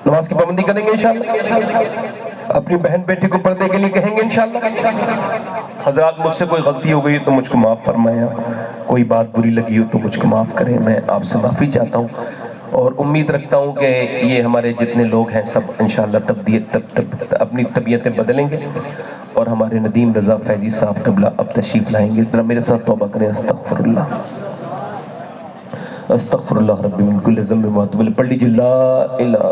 نماز کی پابندی کریں گے انشاءاللہ. اپنی بہن بیٹی کو پردے کے لیے کہیں گے انشاءاللہ. حضرات مجھ سے کوئی غلطی ہو گئی تو مجھ کو معاف فرمائیں، کوئی بات بری لگی ہو تو مجھ کو معاف کریں، میں آپ سے معافی چاہتا ہوں. اور امید رکھتا ہوں کہ یہ ہمارے جتنے لوگ ہیں سب انشاءاللہ اپنی طبیعتیں بدلیں گے، اور ہمارے ندیم رضا فیضی صاحب قبلہ اب تشریف لائیں گے. ذرا میرے ساتھ توبہ کریں. استغفر اللہ، استغفر اللہ ربی من کل ذنب و اتوب الیہ. پڑھ لیجیے لا الہ